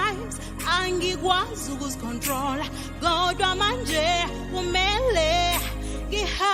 vibes angikwazi ukuzicontrola kodwa manje kumele ngihambe.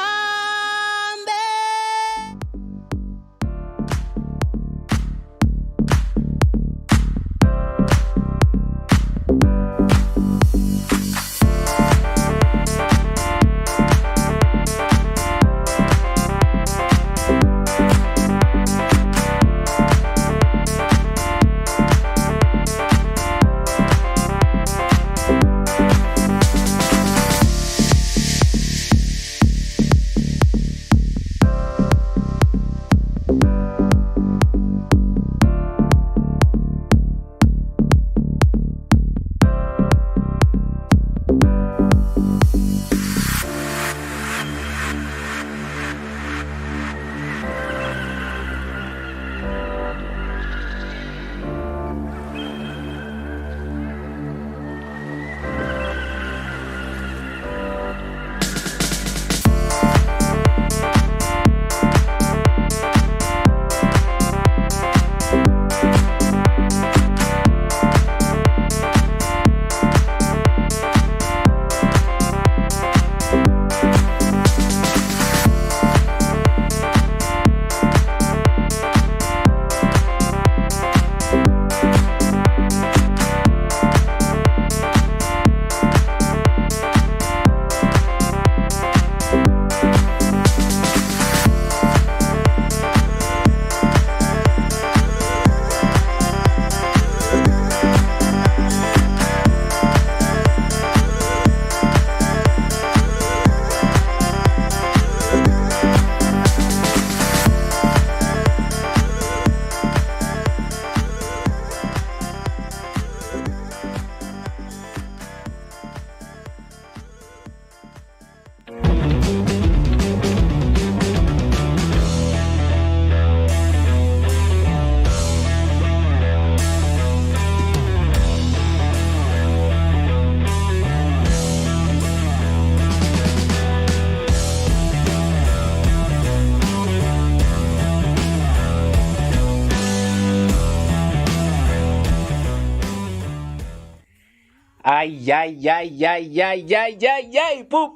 Ay, poo.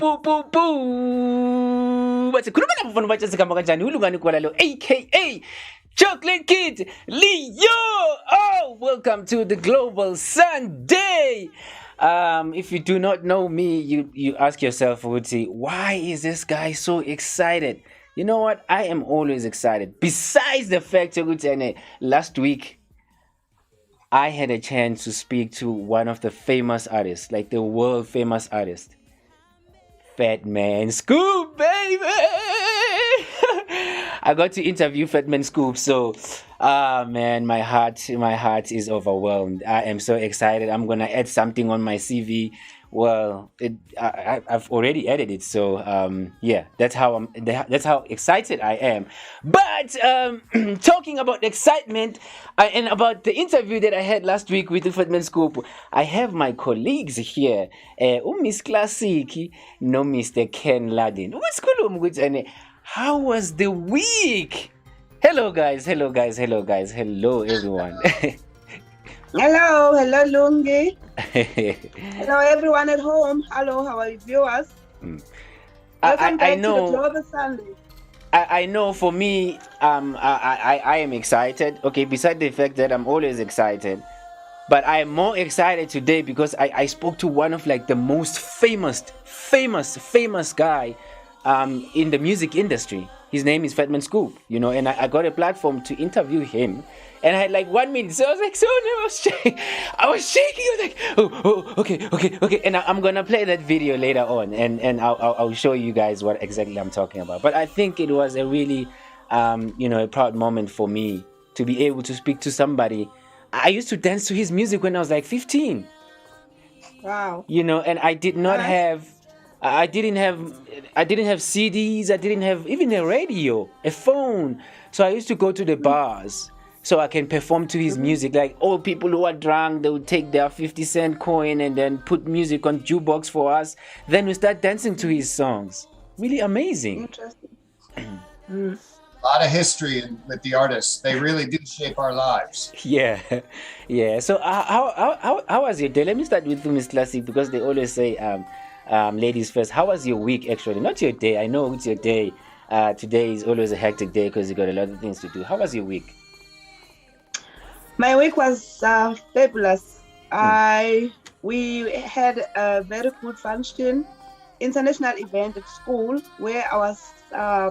Bathi khuluma nabafana bathi sigamba kanjani ulungani Gwala lo aka Chocolate Kid Leo. Oh, welcome to the Global Sunday. If you do not know me, you ask yourself, why is this guy so excited? You know what? I am always excited. Besides the fact that last week I had a chance to speak to one of the famous artists, like the world famous artist, Fatman Scoop, baby. I got to interview Fatman Scoop, so man, my heart is overwhelmed. I am so excited. I'm gonna add something on my CV. Well, I've already added it, so yeah, that's how excited I am. But talking about excitement and about the interview that I had last week with the Fatman Scoop, I have my colleagues here, Miss Classic, no Mr. Ken Ladin. How was the week? Hello guys, hello everyone. Hello Lungi. Hello everyone at home. Hello, how are you viewers? Welcome back to the Global Sunday. I know for me, I am excited. Okay, beside the fact that I'm always excited, but I am more excited today because I spoke to one of like the most famous guy in the music industry. His name is Fatman Scoop, and I got a platform to interview him. And I had like 1 minute, so I was like so nervous. I was shaking. I was like, okay. And I'm gonna play that video later on, and I'll show you guys what exactly I'm talking about. But I think it was a really, a proud moment for me to be able to speak to somebody. I used to dance to his music when I was like 15. Wow. And I did not have. I didn't have CDs. I didn't have even a radio, a phone. So I used to go to the bars so I can perform to his music. Like all people who are drunk, they would take their 50-cent coin and then put music on jukebox for us. Then we start dancing to his songs. Really amazing. Interesting. A lot of history with the artists. They really do shape our lives. Yeah, yeah. So how was your day? Let me start with Miss Classic because they always say ladies first. How was your week actually? Not your day. I know it's your day. Today is always a hectic day because you got a lot of things to do. How was your week? My week was fabulous. We had a very good function, international event at school where I was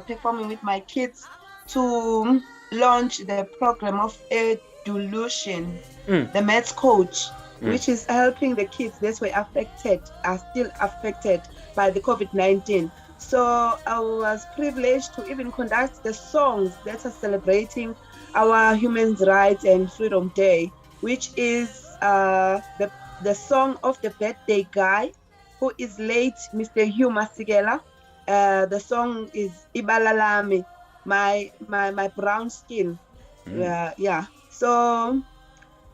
performing with my kids to launch the program of Edulution, the maths coach, which is helping the kids that were are still affected by the COVID-19. So I was privileged to even conduct the songs that are celebrating our Human Rights and Freedom Day, which is the song of the birthday guy who is late, Mr. Hugh Masigela. The song is Ibalalami, my brown skin. Yeah. So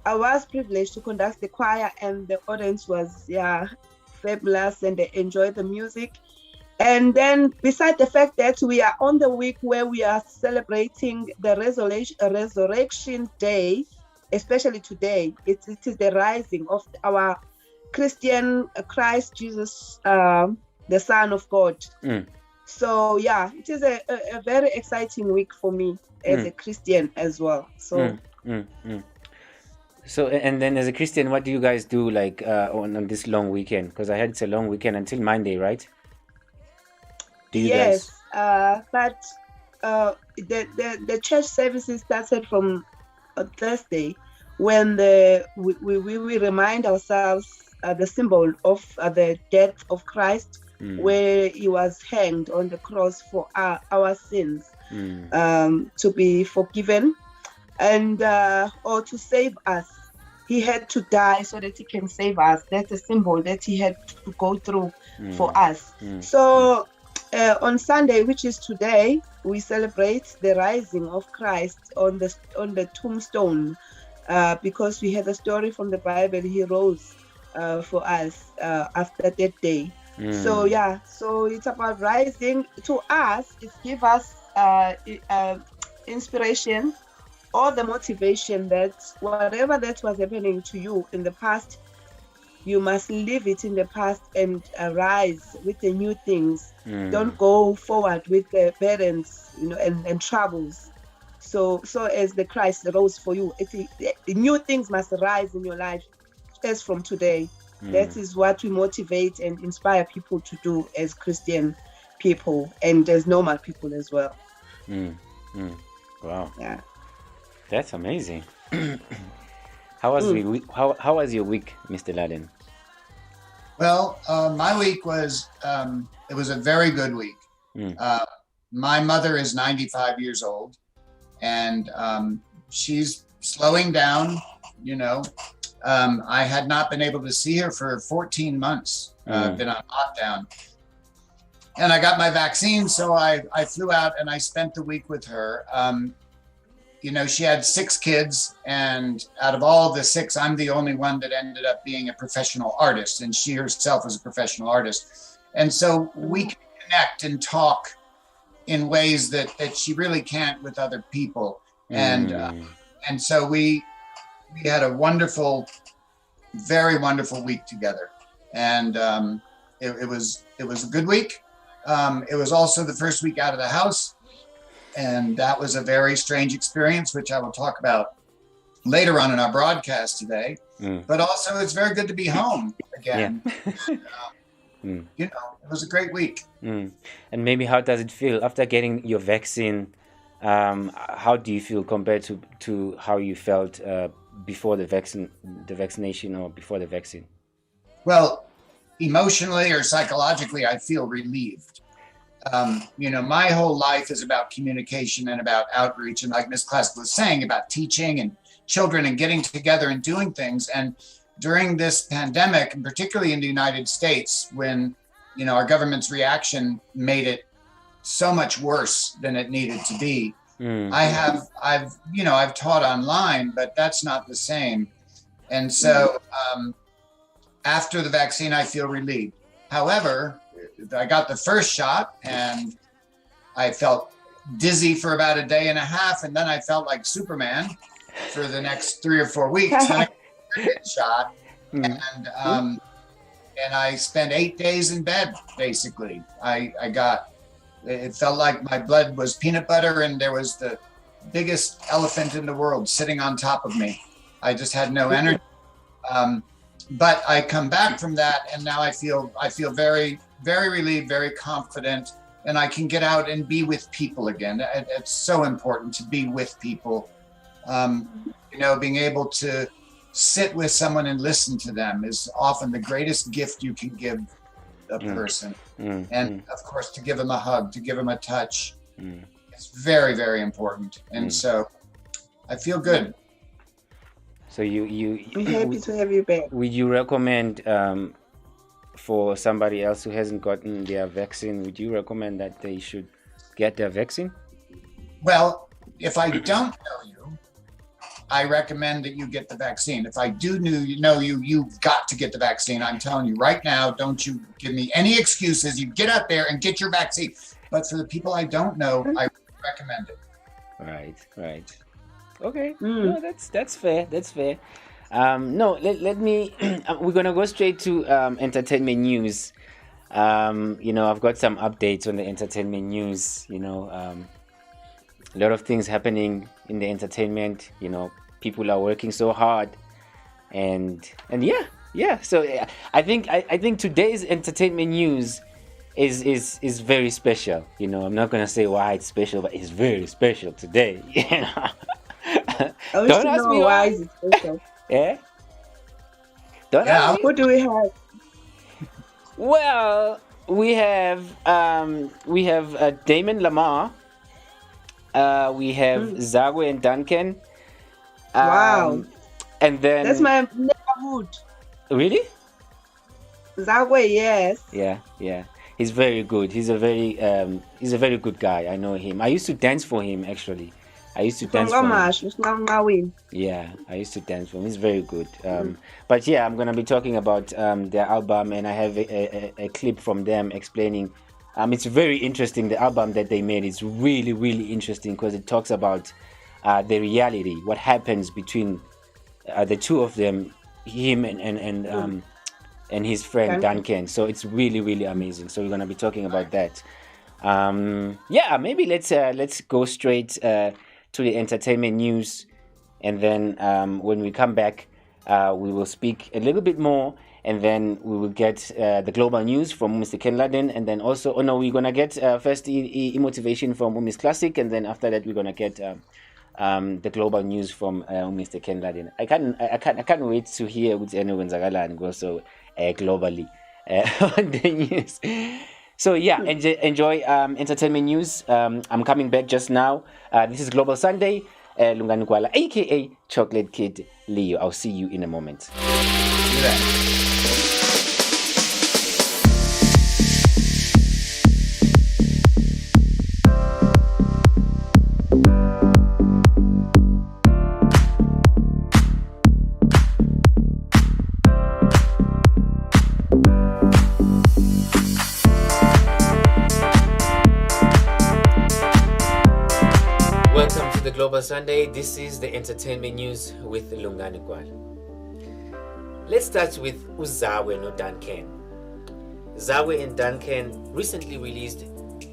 I was privileged to conduct the choir, and the audience was fabulous, and they enjoyed the music. And then, beside the fact that we are on the week where we are celebrating the Resurrection Day, especially today, it is the rising of our Christian Christ Jesus, the Son of God. So it is a very exciting week for me as a Christian as well. So. So, and then as a Christian, what do you guys do like on this long weekend? Because I heard it's a long weekend until Monday, right? Yes, but the church services started from Thursday, when we remind ourselves the symbol of the death of Christ, where he was hanged on the cross for our sins, to be forgiven and or to save us. He had to die so that he can save us. That's a symbol that he had to go through for us. So on Sunday, which is today, we celebrate the rising of Christ on the tombstone, because we have a story from the Bible. He rose for us after that day. So it's about rising. To us, it gives us inspiration or the motivation that whatever that was happening to you in the past, you must leave it in the past and rise with the new things. Don't go forward with the burdens, and troubles. So as the Christ rose for you, the new things must rise in your life as from today. That is what we motivate and inspire people to do as Christian people and as normal people as well. Wow. Yeah. That's amazing. How was your week, Mr. Laden? Well, my week was it was a very good week. My mother is 95 years old, and she's slowing down. I had not been able to see her for 14 months. Been on lockdown, and I got my vaccine, so I flew out and I spent the week with her. She had 6 kids, and out of all the 6, I'm the only one that ended up being a professional artist, and she herself was a professional artist. And so we can connect and talk in ways that she really can't with other people. And so we had a wonderful, very wonderful week together. And it was a good week. It was also the first week out of the house. And that was a very strange experience, which I will talk about later on in our broadcast today. But also, it's very good to be home again. It was a great week. And maybe how does it feel after getting your vaccine? How do you feel compared to how you felt before the vaccination or before the vaccine? Well, emotionally or psychologically, I feel relieved. My whole life is about communication and about outreach, and like Ms. Classic was saying, about teaching and children and getting together and doing things. And during this pandemic, and particularly in the United States, when our government's reaction made it so much worse than it needed to be, I've taught online, but that's not the same. And so after the vaccine, I feel relieved. However, I got the first shot and I felt dizzy for about a day and a half, and then I felt like Superman for the next 3 or 4 weeks. Then I got a shot, and I spent 8 days in bed. Basically, it felt like my blood was peanut butter, and there was the biggest elephant in the world sitting on top of me. I just had no energy. But I come back from that, and now I feel very, very relieved, very confident, and I can get out and be with people again. It's so important to be with people. Being able to sit with someone and listen to them is often the greatest gift you can give a person. And of course, to give them a hug, to give them a touch, it's very, very important. And so I feel good. So I'm happy to have you back. Would you recommend for somebody else who hasn't gotten their vaccine, would you recommend that they should get their vaccine? Well, if I don't know you, I recommend that you get the vaccine. If I do know you, you've got to get the vaccine. I'm telling you right now, don't you give me any excuses. You get out there and get your vaccine. But for the people I don't know, I recommend it. Right. Okay, no, that's fair. No, let me. We're gonna go straight to entertainment news. I've got some updates on the entertainment news. A lot of things happening in the entertainment. People are working so hard, and yeah. So I think today's entertainment news is very special. I'm not gonna say why it's special, but it's very special today. Don't ask me why is it special. Yeah. Don't ask me. What do we have? Well, we have Damon Lamar. We have Zagwe and Duncan. Wow. And then that's my neighborhood. Really? Zagwe, yes. Yeah. He's very good. He's a very good guy. I know him. I used to dance for him actually. I used to dance for him. Yeah, I used to dance for him. He's very good. But yeah, I'm gonna be talking about their album, and I have a clip from them explaining. It's very interesting. The album that they made is really, really interesting because it talks about the reality, what happens between the two of them, him and his friend Duncan. So it's really, really amazing. So we're gonna be talking about that. Maybe let's go straight to the entertainment news, and then when we come back, we will speak a little bit more, and then we will get the global news from Mr. Ken Laden, and then also, we're gonna get first motivation from Miss Classic, and then after that we're gonna get the global news from Mr. Ken Laden. I can't wait to hear what's and also globally on the news. So yeah, enjoy entertainment news. I'm coming back just now. This is Global Sunday. Lungani Gwala, aka Chocolate Kid Leo. I'll see you in a moment. Welcome to the Global Sunday. This is the entertainment news with Lungani Gwala. Let's start with Uzawe no Duncan. Zawe and Duncan recently released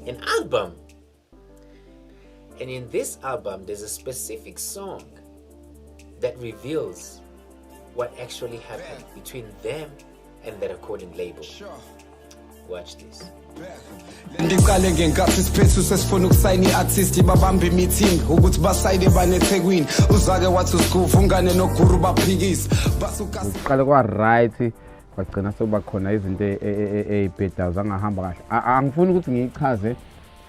an album. And in this album, there's a specific song that reveals what actually happened between them and the recording label. Watch this. Ndiqale ngenkathi siphethu sesifuna ukusayina iartist babambe meeting ukuthi basayide baneThekwini uzake wathi usikuvungane noguru baphikisa basuka uqale kwa right bagcina sobakhona izinto ezibheda zangahamba kahle angifuni ukuthi ngiyichaze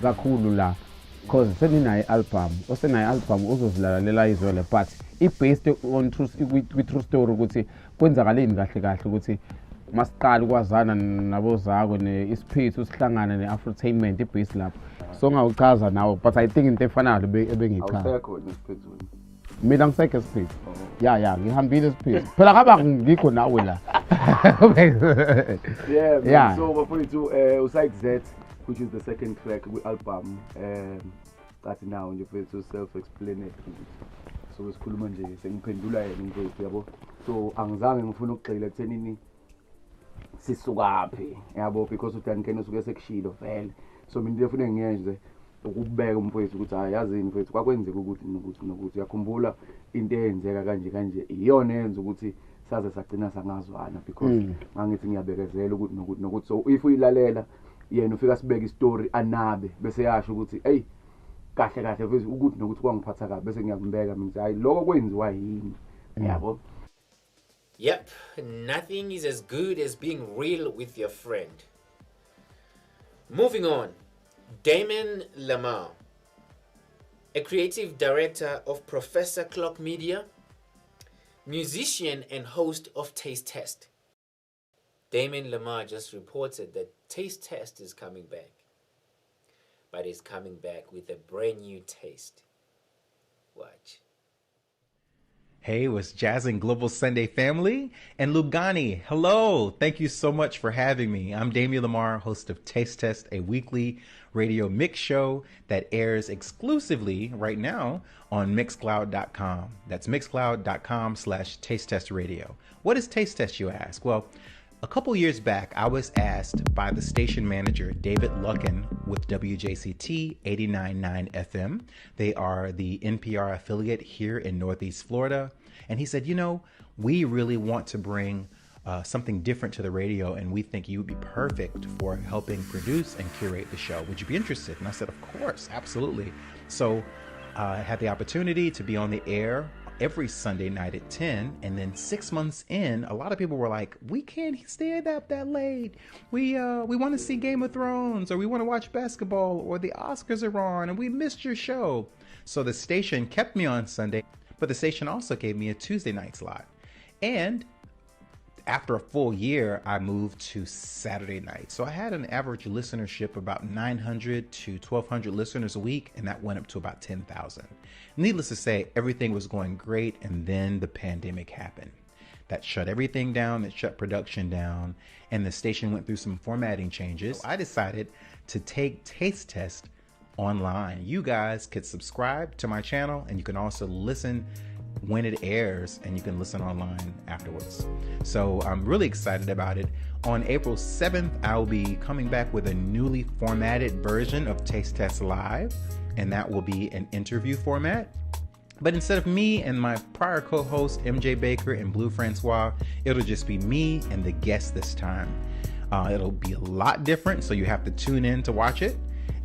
kakhulu la because seninayo album osenayo album uzozilalela izole but based on true story ukuthi kwenzakaleni kahle ukuthi masiqala ukwazana nabo zakho neisiphethu sihlangana neafrotainment ibase lapho so ngawuchaza nawo but I think into efanayo ebengichaza awusekho nesiphethu mina ngisekho isiphethu ya ngihambile isiphethu phela ngaba ngikho nawe la so before you do Uside Z, which is the second track with album cathi nawo nje mfethu self-explanatory so sikhuluma nje sengiphendula yena mfethu yabo so angizange ngifuna ukugxila ekuthenini sisukaphi yabo because uDankeni usuke sekushilo vele so mina nje ufuna ngiyenze ukubeka umfowethu ukuthi ayazini mfethu kwakwenzeka ukuthi nokuthi uyakhumbula into eyenzeka kanje iyona yenza ukuthi saze sagcina sangazwana because ngangithi ngiyabekezela ukuthi nokuthi so if uyilalela yena ufika sibeka istory anabe bese yasho ukuthi hey kahle mfethu ukuthi nokuthi kwangiphatha kabi bese ngiyakumbeka mina hayi lokho kwenziwa yini yabo. Yep, nothing is as good as being real with your friend. Moving on, Damon Lamar, a creative director of Professor Clock Media, musician and host of Taste Test. Damon Lamar just reported that Taste Test is coming back, but it's coming back with a brand new taste. Watch. Hey, what's Jazzin' Global Sunday family? And Lungani, hello. Thank you so much for having me. I'm Damien Lamar, host of Taste Test, a weekly radio mix show that airs exclusively right now on Mixcloud.com. That's Mixcloud.com/Taste Test Radio. What is Taste Test, you ask? Well, a couple years back, I was asked by the station manager, David Luckin, with WJCT 89.9 FM. They are the NPR affiliate here in Northeast Florida. And he said, you know, we really want to bring something different to the radio, and we think you would be perfect for helping produce and curate the show. Would you be interested? And I said, of course, absolutely. So I had the opportunity to be on the air every Sunday night at 10, and then 6 months in, a lot of people were like, we can't stay up that late. We want to see Game of Thrones, or we want to watch basketball, or the Oscars are on, and we missed your show. So the station kept me on Sunday, but the station also gave me a Tuesday night slot. And after a full year, I moved to Saturday night. So I had an average listenership about 900 to 1,200 listeners a week, and that went up to about 10,000. Needless to say, everything was going great, and then the pandemic happened. That shut everything down, it shut production down, and the station went through some formatting changes. So I decided to take Taste Test online. You guys could subscribe to my channel, and you can also listen when it airs, and you can listen online afterwards. So I'm really excited about it. On April 7th, I'll be coming back with a newly formatted version of Taste Test Live, and that will be an interview format. But instead of me and my prior co-host MJ Baker and Blue Francois, it'll just be me and the guest this time. It'll be a lot different, so you have to tune in to watch it.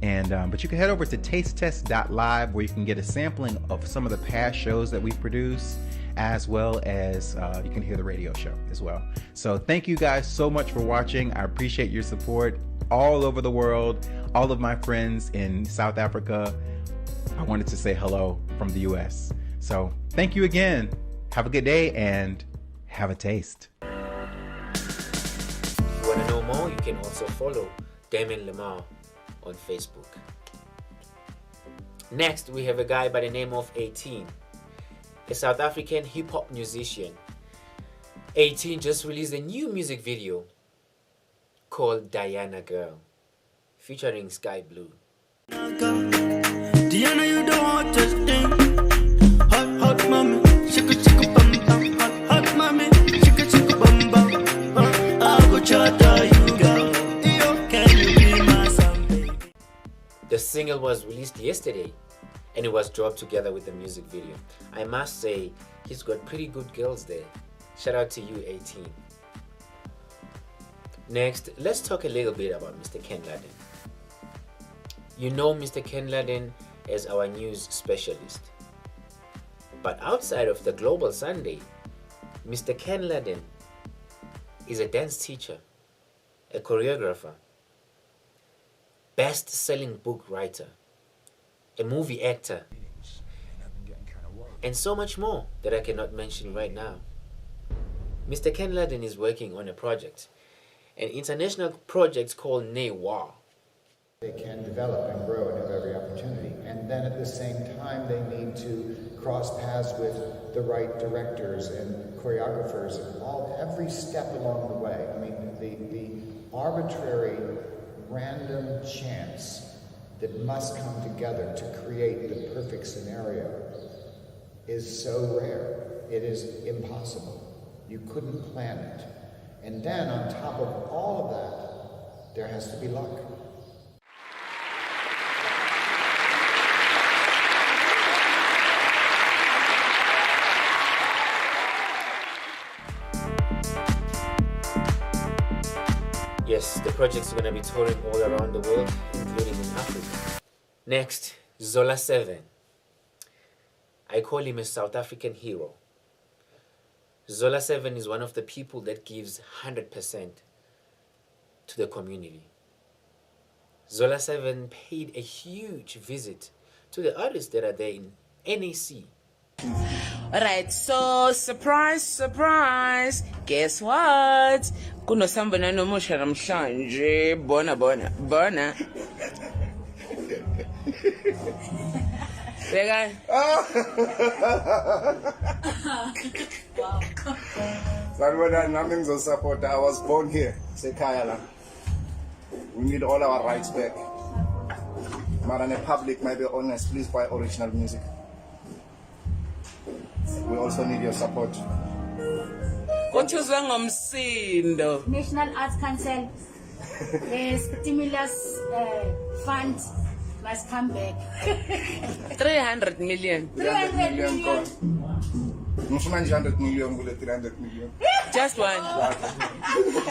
And but you can head over to tastetest.live, where you can get a sampling of some of the past shows that we've produced, as well as you can hear the radio show as well. So thank you guys so much for watching. I appreciate your support all over the world, all of my friends in South Africa. I wanted to say hello from the US. So thank you again. Have a good day and have a taste. If you want to know more, you can also follow Damon Lamar on Facebook. Next, we have a guy by the name of 18, a South African hip-hop musician. 18 just released a new music video called Diana Girl, featuring Sky Blue. Diana, you the hottest thing. Hot mommy, shake it, bum bum. Hot mommy, shake it, bum bum. I go chatter you, girl. Can you be my son, baby? The single was released yesterday, and it was dropped together with the music video. I must say, he's got pretty good girls there. Shout out to you, 18. Next, let's talk a little bit about Mr. Ken Laden. You know Mr. Ken Laden as our news specialist. But outside of the Global Sunday, Mr. Ken Laden is a dance teacher, a choreographer, best-selling book writer, a movie actor, and so much more that I cannot mention right now. Mr. Ken Laden is working on a project, an international project called NEWA. They can develop and grow and have every opportunity. And then at the same time, they need to cross paths with the right directors and choreographers and every step along the way. I mean, the arbitrary, random chance that must come together to create the perfect scenario is so rare. It is impossible. You couldn't plan it. And then on top of all of that, there has to be luck. Yes, the project's going to be touring all around the world, including in Africa. Next, Zola 7. I call him a South African hero. Zola 7 is one of the people that gives 100% to the community. Zola 7 paid a huge visit to the artists that are there in NAC. Alright, so surprise, surprise. Guess what? Kunosambana nomusha namhlanje. Bona. Bega. Sanibonani, nami ngizosupport. I was born here. Sekhaya la. We need all our rights back. Mara the public might be honest, please buy original music. We also need your support. Kuthuzwa ngomsindo. National Arts Council, stimulus fund must come back. 300 million. 300 million. 100 million kule 300 million. Just one.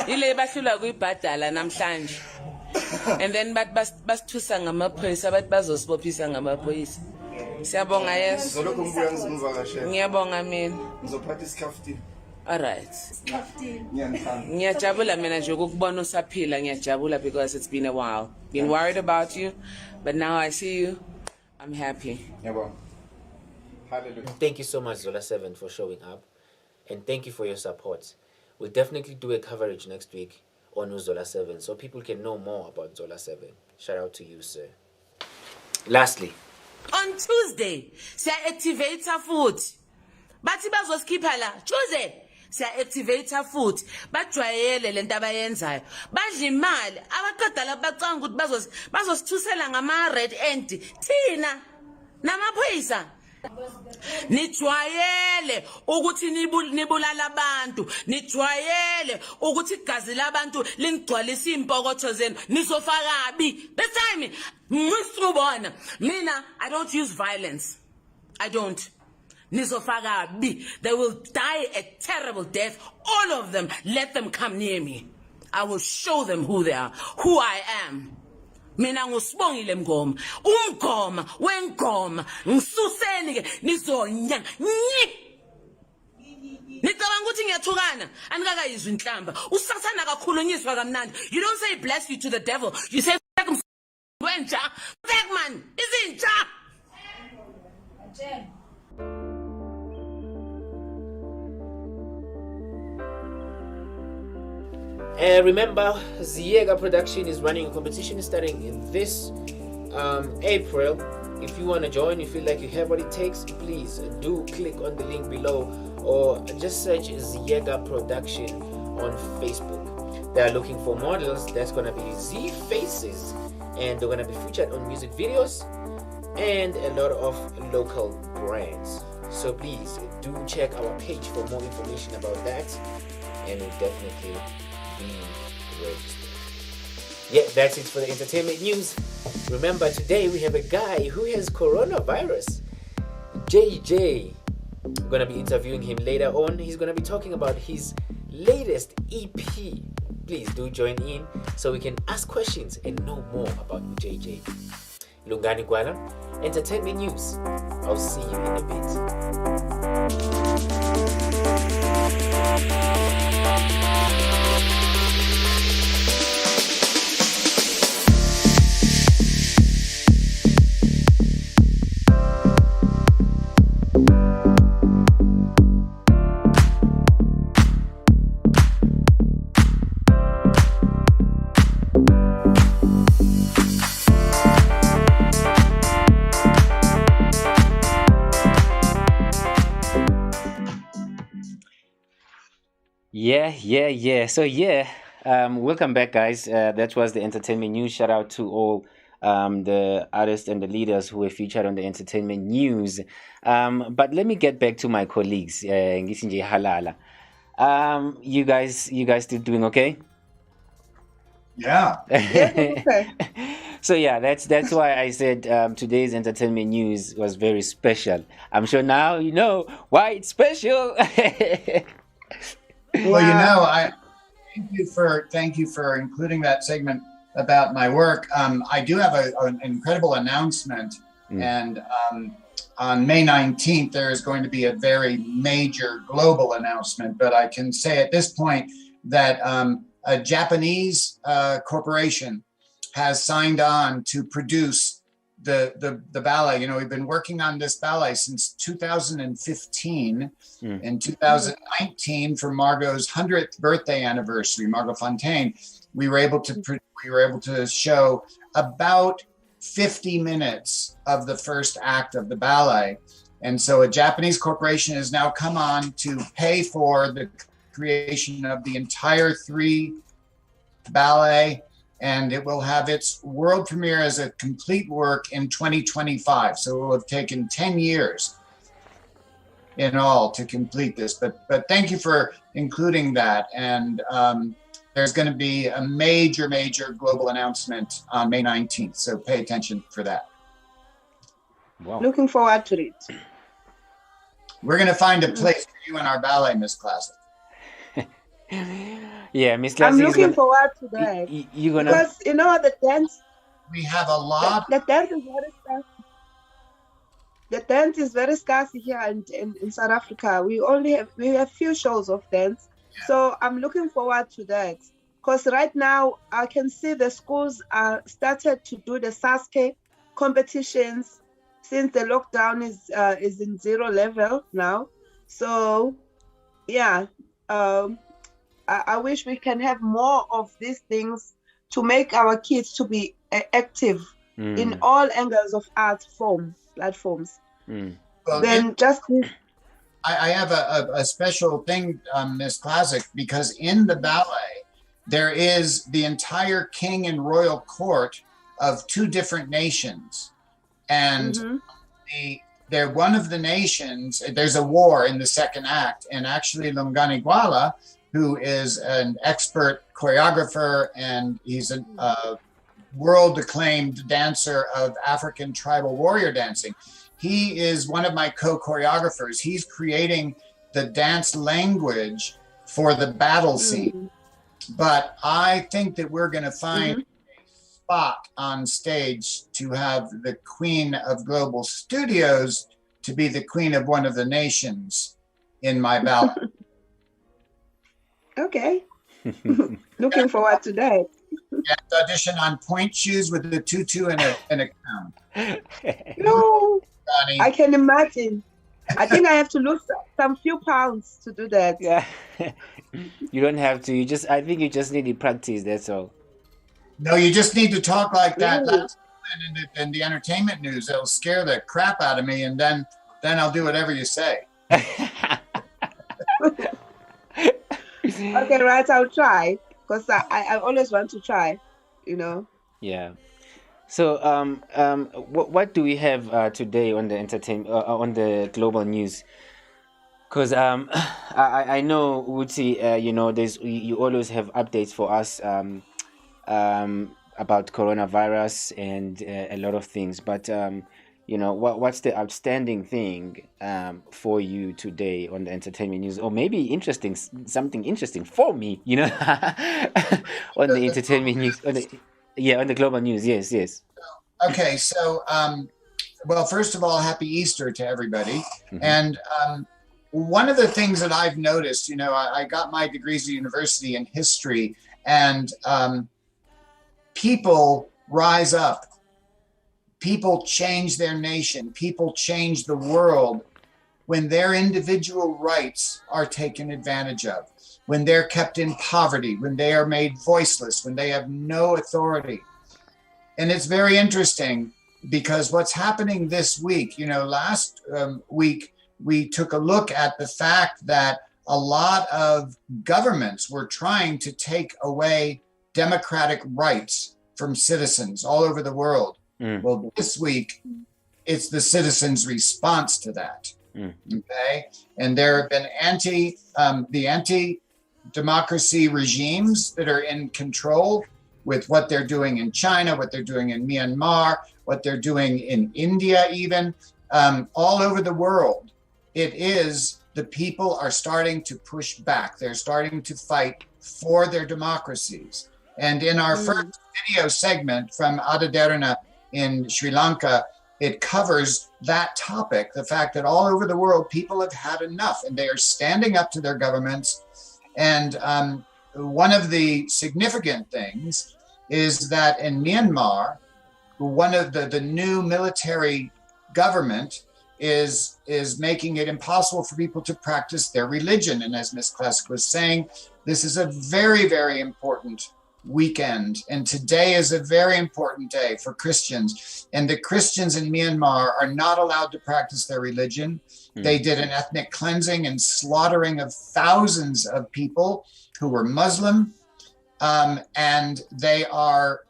Ile bahlula kuyibhadala namhlanje. And then basithusa ngamaphoyisa bathi bazosibophisa ngamaphoyisa. Siyabonga Yesu. Zolokhu ngibuya ngizomvakashela. Ngiyabonga mina. Ngizophatha isikhafuti. Alright. Ngiyanithanda. Ngiyajabula mina nje ukubona usaphila, ngiyajabula because it's been a while. Been worried about you, but now I see you. I'm happy. Yabonga. Hallelujah. Thank you so much, Zola 7, for showing up. And thank you for your support. We'll definitely do a coverage next week on Zola 7 so people can know more about Zola 7. Shout out to you, sir. Lastly, on Tuesday, siya-activate futhi. Bathi bazosikipha la. Tuesday, siya-activate futhi. Bajwayele lento abayenzayo. Badla imali. Abaqeda la bacanga ukuthi bazosithusela ngama-red end. Thina namaphoyisa. Nijwayele ukuthi nibulala abantu, nijwayele ukuthi igazi labantu lingcwalisa impokotho zenu, nizofakabi. This time ngisubona mina, I don't use violence. I don't. Nizofakabi. They will die a terrible death, all of them. Let them come near me. I will show them who they are, who I am. Mina ngusibongile mngoma, umngoma wengoma, ngisuseni ke nizonya. Nicabanga ukuthi ngiyathukana, anikakayizwa inhlamba. Usathana kakhulunyiswa kamnandi. You don't say bless you to the devil. You say wenja, man, izinja. remember, Ziega Production is running a competition starting in this April. If you want to join, you feel like you have what it takes, please do click on the link below or just search Ziega Production on Facebook. They are looking for models. That's going to be Z faces, and they're going to be featured on music videos and a lot of local brands. So please do check our page for more information about that, and we'll definitely be registered. Yeah, that's it for the entertainment news. Remember, today we have a guy who has coronavirus, JJ. We're gonna be interviewing him later on. He's gonna be talking about his latest EP. Please do join in so we can ask questions and know more about JJ. Lungani Gwala, entertainment news. I'll see you in a bit. Yeah. So welcome back, guys. That was the entertainment news. Shout out to all the artists and the leaders who were featured on the entertainment news. But let me get back to my colleagues. Ngithi nje halala. You guys still doing okay? Yeah. Okay. So yeah, that's why I said today's entertainment news was very special. I'm sure now you know why it's special. Well, you know, I thank you for including that segment about my work. I do have an incredible announcement, and on May 19th there is going to be a very major global announcement. But I can say at this point that a Japanese corporation has signed on to produce the ballet. You know, we've been working on this ballet since 2015. In 2019, for Margot's 100th birthday anniversary, Margot Fontaine, we were able to show about 50 minutes of the first act of the ballet. And so a Japanese corporation has now come on to pay for the creation of the entire 3 ballet, and it will have its world premiere as a complete work in 2025. So it will have taken 10 years in all to complete this. But thank you for including that. And there's going to be a major global announcement on May 19th. So pay attention for that. Wow. Looking forward to it. We're going to find a place for you in our ballet, Miss Classic. Yeah, Miss Classic. I'm looking forward to that. You're gonna, because you know the dance. We have a lot. The dance is very scarce. The dance is very scarce here in South Africa. We have few shows of dance, so I'm looking forward to that. Because right now I can see the schools are started to do the Sasuke competitions since the lockdown is in 0 level now. So yeah. I wish we can have more of these things to make our kids to be active in all angles of art platforms. Well, Then just I have a special thing, Miss Classic, because in the ballet there is the entire king and royal court of 2 different nations, and they're one of the nations. There's a war in the second act, and actually Lungani Gwala, who is an expert choreographer, and he's a world-acclaimed dancer of African tribal warrior dancing. He is one of my co-choreographers. He's creating the dance language for the battle scene. But I think that we're going to find a spot on stage to have the queen of global studios to be the queen of one of the nations in my ballet. Okay. Looking forward to that. Audition on point shoes with the tutu and a crown. No, I can imagine. I think I have to lose some few pounds to do that. Yeah. You don't have to. I think you just need to practice. That's all. No, you just need to talk like that in the entertainment news. It'll scare the crap out of me, and then I'll do whatever you say. Okay, right. I'll try, because I always want to try. You know. Yeah. So what do we have today on the on the global news? Because I know, Uti, you know, you always have updates for us about coronavirus and a lot of things. But you know, what's the outstanding thing for you today on the entertainment news, or maybe something interesting for me, you know, on the entertainment news, on the global news. Yes. Okay, so well, first of all, happy Easter to everybody. And one of the things that I've noticed, you know, I got my degrees at university in history, and people rise up. People change their nation. People change the world when their individual rights are taken advantage of, when they're kept in poverty, when they are made voiceless, when they have no authority. And it's very interesting because what's happening this week, you know, last week, we took a look at the fact that a lot of governments were trying to take away democratic rights from citizens all over the world. Well, this week, it's the citizens' response to that. Okay, and there have been anti-democracy regimes that are in control with what they're doing in China, what they're doing in Myanmar, what they're doing in India, even all over the world. It is the people are starting to push back. They're starting to fight for their democracies. And in our first video segment from Adaderna in Sri Lanka, it covers that topic, the fact that all over the world, people have had enough and they are standing up to their governments. And one of the significant things is that in Myanmar, one of the new military government is making it impossible for people to practice their religion. And as Ms. Klesk was saying, this is a very, very important weekend. And today is a very important day for Christians. And the Christians in Myanmar are not allowed to practice their religion. They did an ethnic cleansing and slaughtering of thousands of people who were Muslim. And they are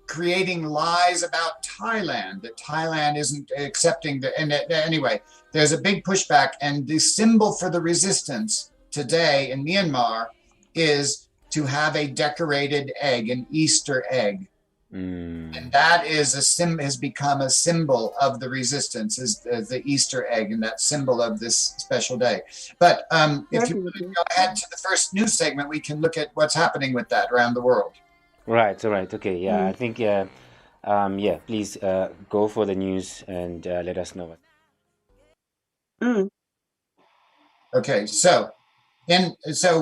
creating lies about Thailand, that Thailand isn't accepting anyway, there's a big pushback. And the symbol for the resistance today in Myanmar is to have a decorated egg, an Easter egg. And that is has become a symbol of the resistance, is the Easter egg, and that symbol of this special day. But if you go ahead to the first news segment, we can look at what's happening with that around the world. Right, all right, okay, yeah, I think, please go for the news and let us know. Okay, so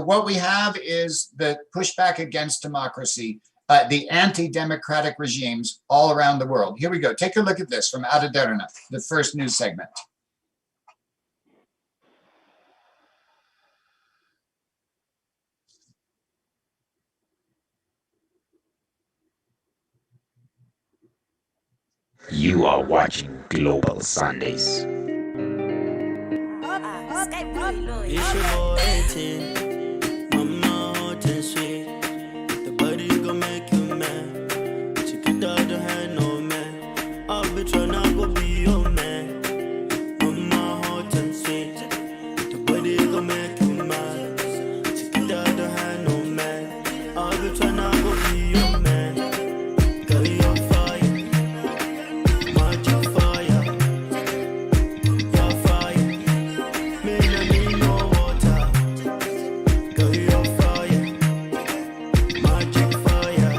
what we have is the pushback against democracy, the anti-democratic regimes all around the world. Here we go. Take a look at this from Adaderna, the first news segment. You are watching Global Sundays. It's your boy 18. Mama hot and sweet. The body gon' make you mad. Check it out the hand, no man. I'll be tryna go be your man. Mama hot and sweet. The body gon' make you mad. Check it out the hand, no man. I'll be tryna go be your man. Girl, you're on fire. Magic fire. You're fire. Me no need no water. Girl, you're on fire. Magic fire.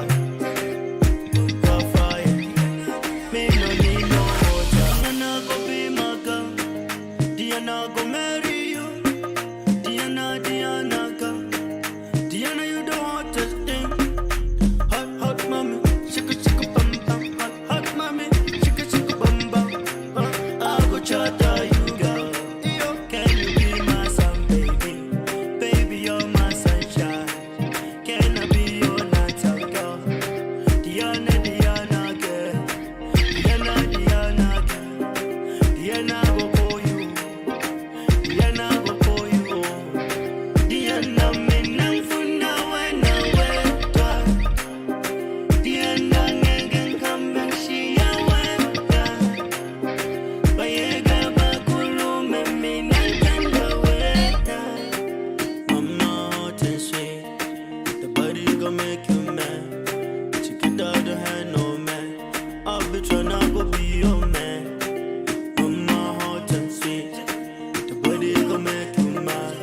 You're fire. Me no need no water. Diana go be my girl. Diana go marry you. Diana girl. Diana, you the hottest thing. Hot, hot mommy. Shake it, bum bum. Hot, hot mommy. Shake it, bum bum. I go charter you, girl. Can you be my sun, baby? Baby, you're my sunshine. Can I be your natural girl? Diana girl. Diana girl. Diana go for you. Diana go for you. Diana me nang funa wena weta. Diana ngegen kamben shiya weta. Bayega bakulume me nang kanda weta. Mama hot and sweet. The body gon' make you mad. Check it out the hand, no man. I'll be tryna go be your man. Mama hot and sweet. The body gon' make you mad.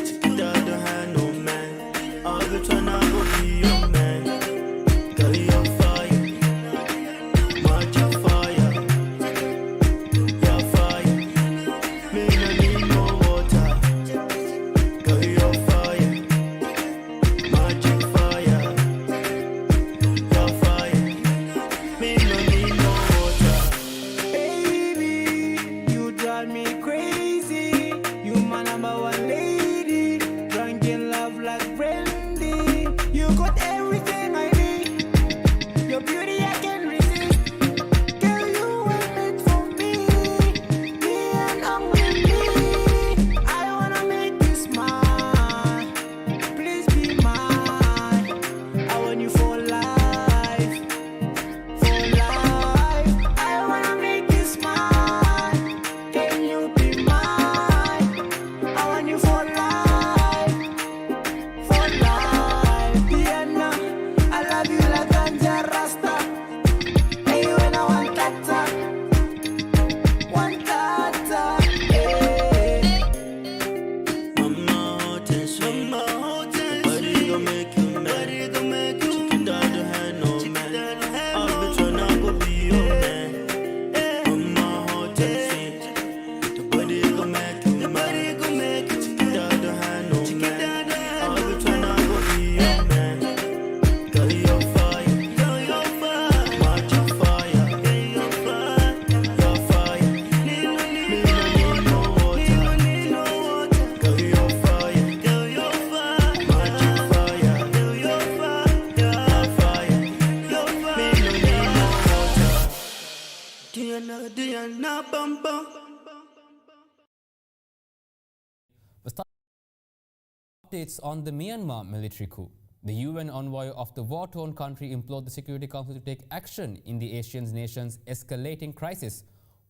Check it out the hand, no man. I'll be tryna go be your man. Girl, you're fire. Magic fire. You're fire. Me no need no water. Girl, you're fire. Magic fire. Updates on the Myanmar military coup. The UN envoy of the war-torn country implored the Security Council to take action in the Asian nation's escalating crisis,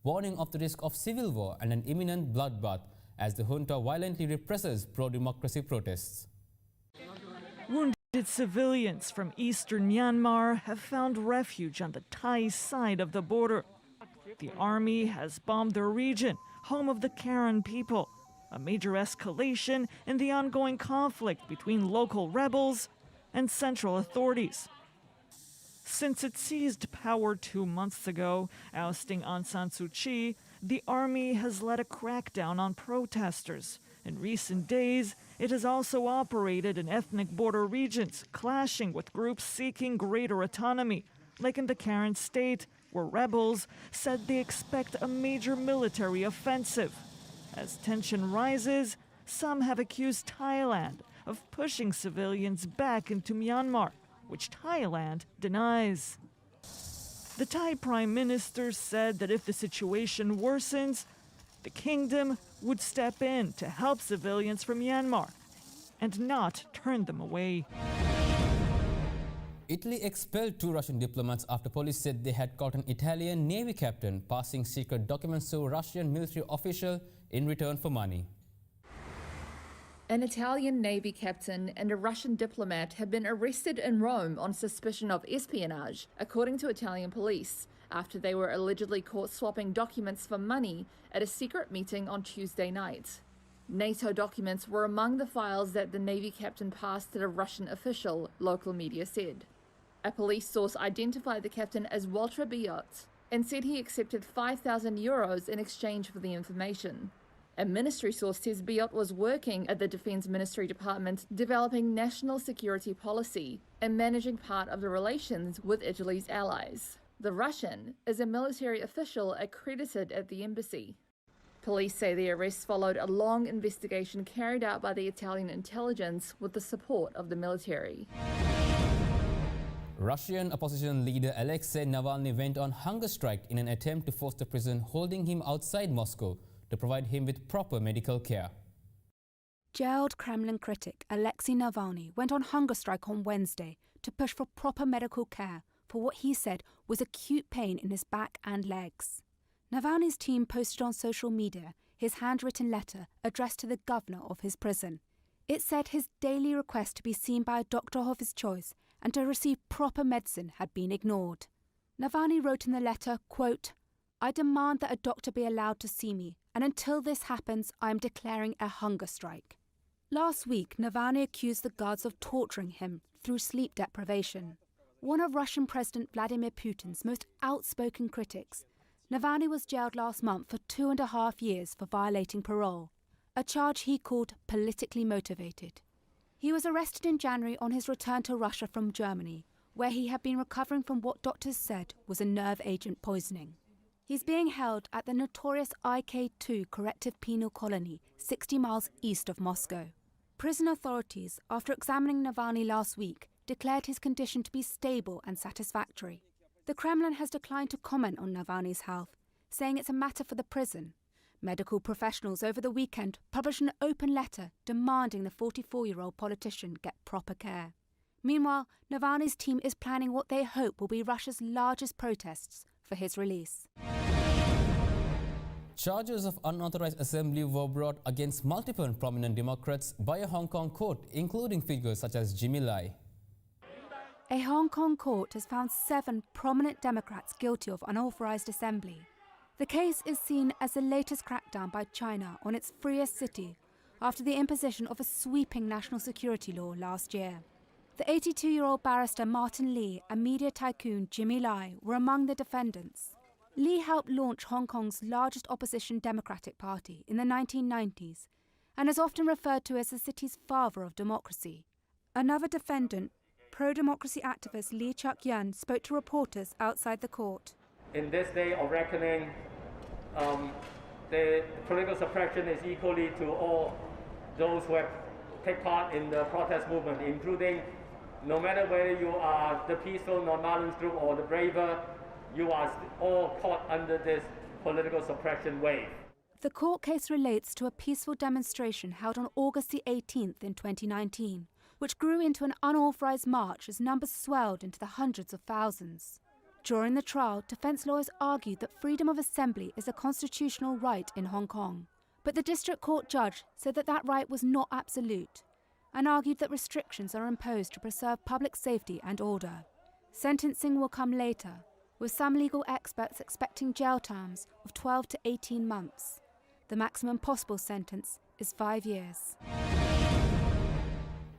warning of the risk of civil war and an imminent bloodbath as the junta violently represses pro-democracy protests. Wounded civilians from eastern Myanmar have found refuge on the Thai side of the border. The army has bombed the region, home of the Karen people, a major escalation in the ongoing conflict between local rebels and central authorities. Since it seized power 2 months ago, ousting Aung San Suu Kyi, the army has led a crackdown on protesters. In recent days, it has also operated in ethnic border regions, clashing with groups seeking greater autonomy, like in the Karen state, where rebels said they expect a major military offensive. As tension rises, some have accused Thailand of pushing civilians back into Myanmar, which Thailand denies. The Thai Prime Minister said that if the situation worsens, the kingdom would step in to help civilians from Myanmar and not turn them away. Italy expelled 2 Russian diplomats after police said they had caught an Italian Navy captain passing secret documents to a Russian military official in return for money. An Italian Navy captain and a Russian diplomat have been arrested in Rome on suspicion of espionage, according to Italian police, after they were allegedly caught swapping documents for money at a secret meeting on Tuesday night. NATO documents were among the files that the Navy captain passed to a Russian official, local media said. A police source identified the captain as Walter Biot and said he accepted €5,000 in exchange for the information. A ministry source says Biot was working at the Defence Ministry Department developing national security policy and managing part of the relations with Italy's allies. The Russian is a military official accredited at the embassy. Police say the arrests followed a long investigation carried out by the Italian intelligence with the support of the military. Russian opposition leader Alexei Navalny went on hunger strike in an attempt to force the prison holding him outside Moscow to provide him with proper medical care. Jailed Kremlin critic Alexei Navalny went on hunger strike on Wednesday to push for proper medical care for what he said was acute pain in his back and legs. Navalny's team posted on social media his handwritten letter addressed to the governor of his prison. It said his daily request to be seen by a doctor of his choice and to receive proper medicine had been ignored. Navalny wrote in the letter, quote, "I demand that a doctor be allowed to see me, and until this happens, I am declaring a hunger strike." Last week, Navalny accused the guards of torturing him through sleep deprivation. One of Russian President Vladimir Putin's most outspoken critics, Navalny was jailed last month for 2.5 years for violating parole, a charge he called politically motivated. He was arrested in January on his return to Russia from Germany, where he had been recovering from what doctors said was a nerve agent poisoning. He's being held at the notorious IK2 corrective penal colony 60 miles east of Moscow. Prison authorities, after examining Navalny last week, declared his condition to be stable and satisfactory. The Kremlin has declined to comment on Navalny's health, saying it's a matter for the prison. Medical professionals over the weekend published an open letter demanding the 44-year-old politician get proper care. Meanwhile, Navalny's team is planning what they hope will be Russia's largest protests for his release. Charges of unauthorized assembly were brought against multiple prominent Democrats by a Hong Kong court, including figures such as Jimmy Lai. A Hong Kong court has found 7 prominent Democrats guilty of unauthorized assembly. The case is seen as the latest crackdown by China on its freest city after the imposition of a sweeping national security law last year. The 82-year-old barrister Martin Lee and media tycoon Jimmy Lai were among the defendants. Lee helped launch Hong Kong's largest opposition Democratic Party in the 1990s and is often referred to as the city's father of democracy. Another defendant, pro-democracy activist Lee Chuk-yun, spoke to reporters outside the court. In this day of reckoning, the political suppression is equally to all those who have taken part in the protest movement, including no matter whether you are the peaceful non-violence group or the braver, you are all caught under this political suppression wave. The court case relates to a peaceful demonstration held on August the 18th in 2019, which grew into an unauthorised march as numbers swelled into the hundreds of thousands. During the trial, defence lawyers argued that freedom of assembly is a constitutional right in Hong Kong. But the district court judge said that that right was not absolute and argued that restrictions are imposed to preserve public safety and order. Sentencing will come later, with some legal experts expecting jail terms of 12 to 18 months. The maximum possible sentence is 5 years.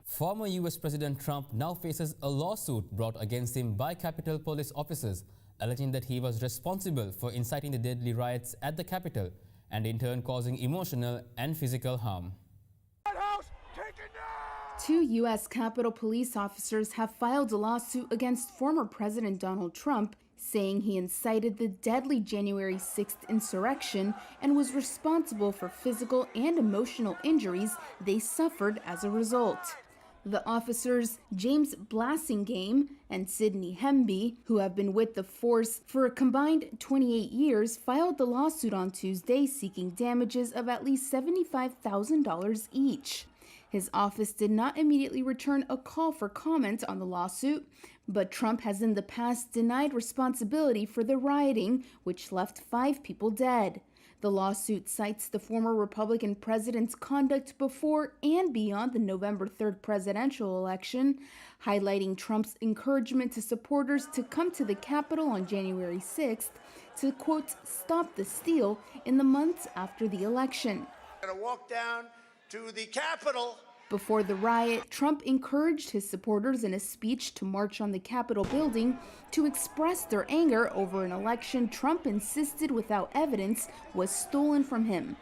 Former US President Trump now faces a lawsuit brought against him by Capitol Police officers, alleging that he was responsible for inciting the deadly riots at the Capitol and in turn causing emotional and physical harm. 2 U.S. Capitol Police officers have filed a lawsuit against former President Donald Trump, saying he incited the deadly January 6th insurrection and was responsible for physical and emotional injuries they suffered as a result. The officers, James Blassingame and Sidney Hemby, who have been with the force for a combined 28 years, filed the lawsuit on Tuesday seeking damages of at least $75,000 each. His office did not immediately return a call for comment on the lawsuit, but Trump has in the past denied responsibility for the rioting, which left 5 people dead. The lawsuit cites the former Republican president's conduct before and beyond the November 3rd presidential election, highlighting Trump's encouragement to supporters to come to the Capitol on January 6th to, quote, stop the steal in the months after the election. I'm going to walk down to the Capitol. Before the riot, Trump encouraged his supporters in a speech to march on the Capitol building to express their anger over an election Trump insisted without evidence was stolen from him.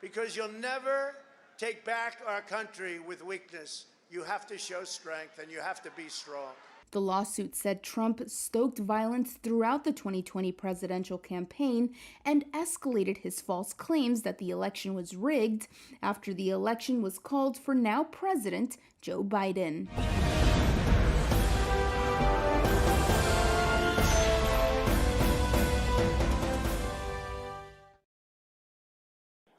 Because you'll never take back our country with weakness. You have to show strength and you have to be strong. The lawsuit said Trump stoked violence throughout the 2020 presidential campaign and escalated his false claims that the election was rigged after the election was called for now President Joe Biden.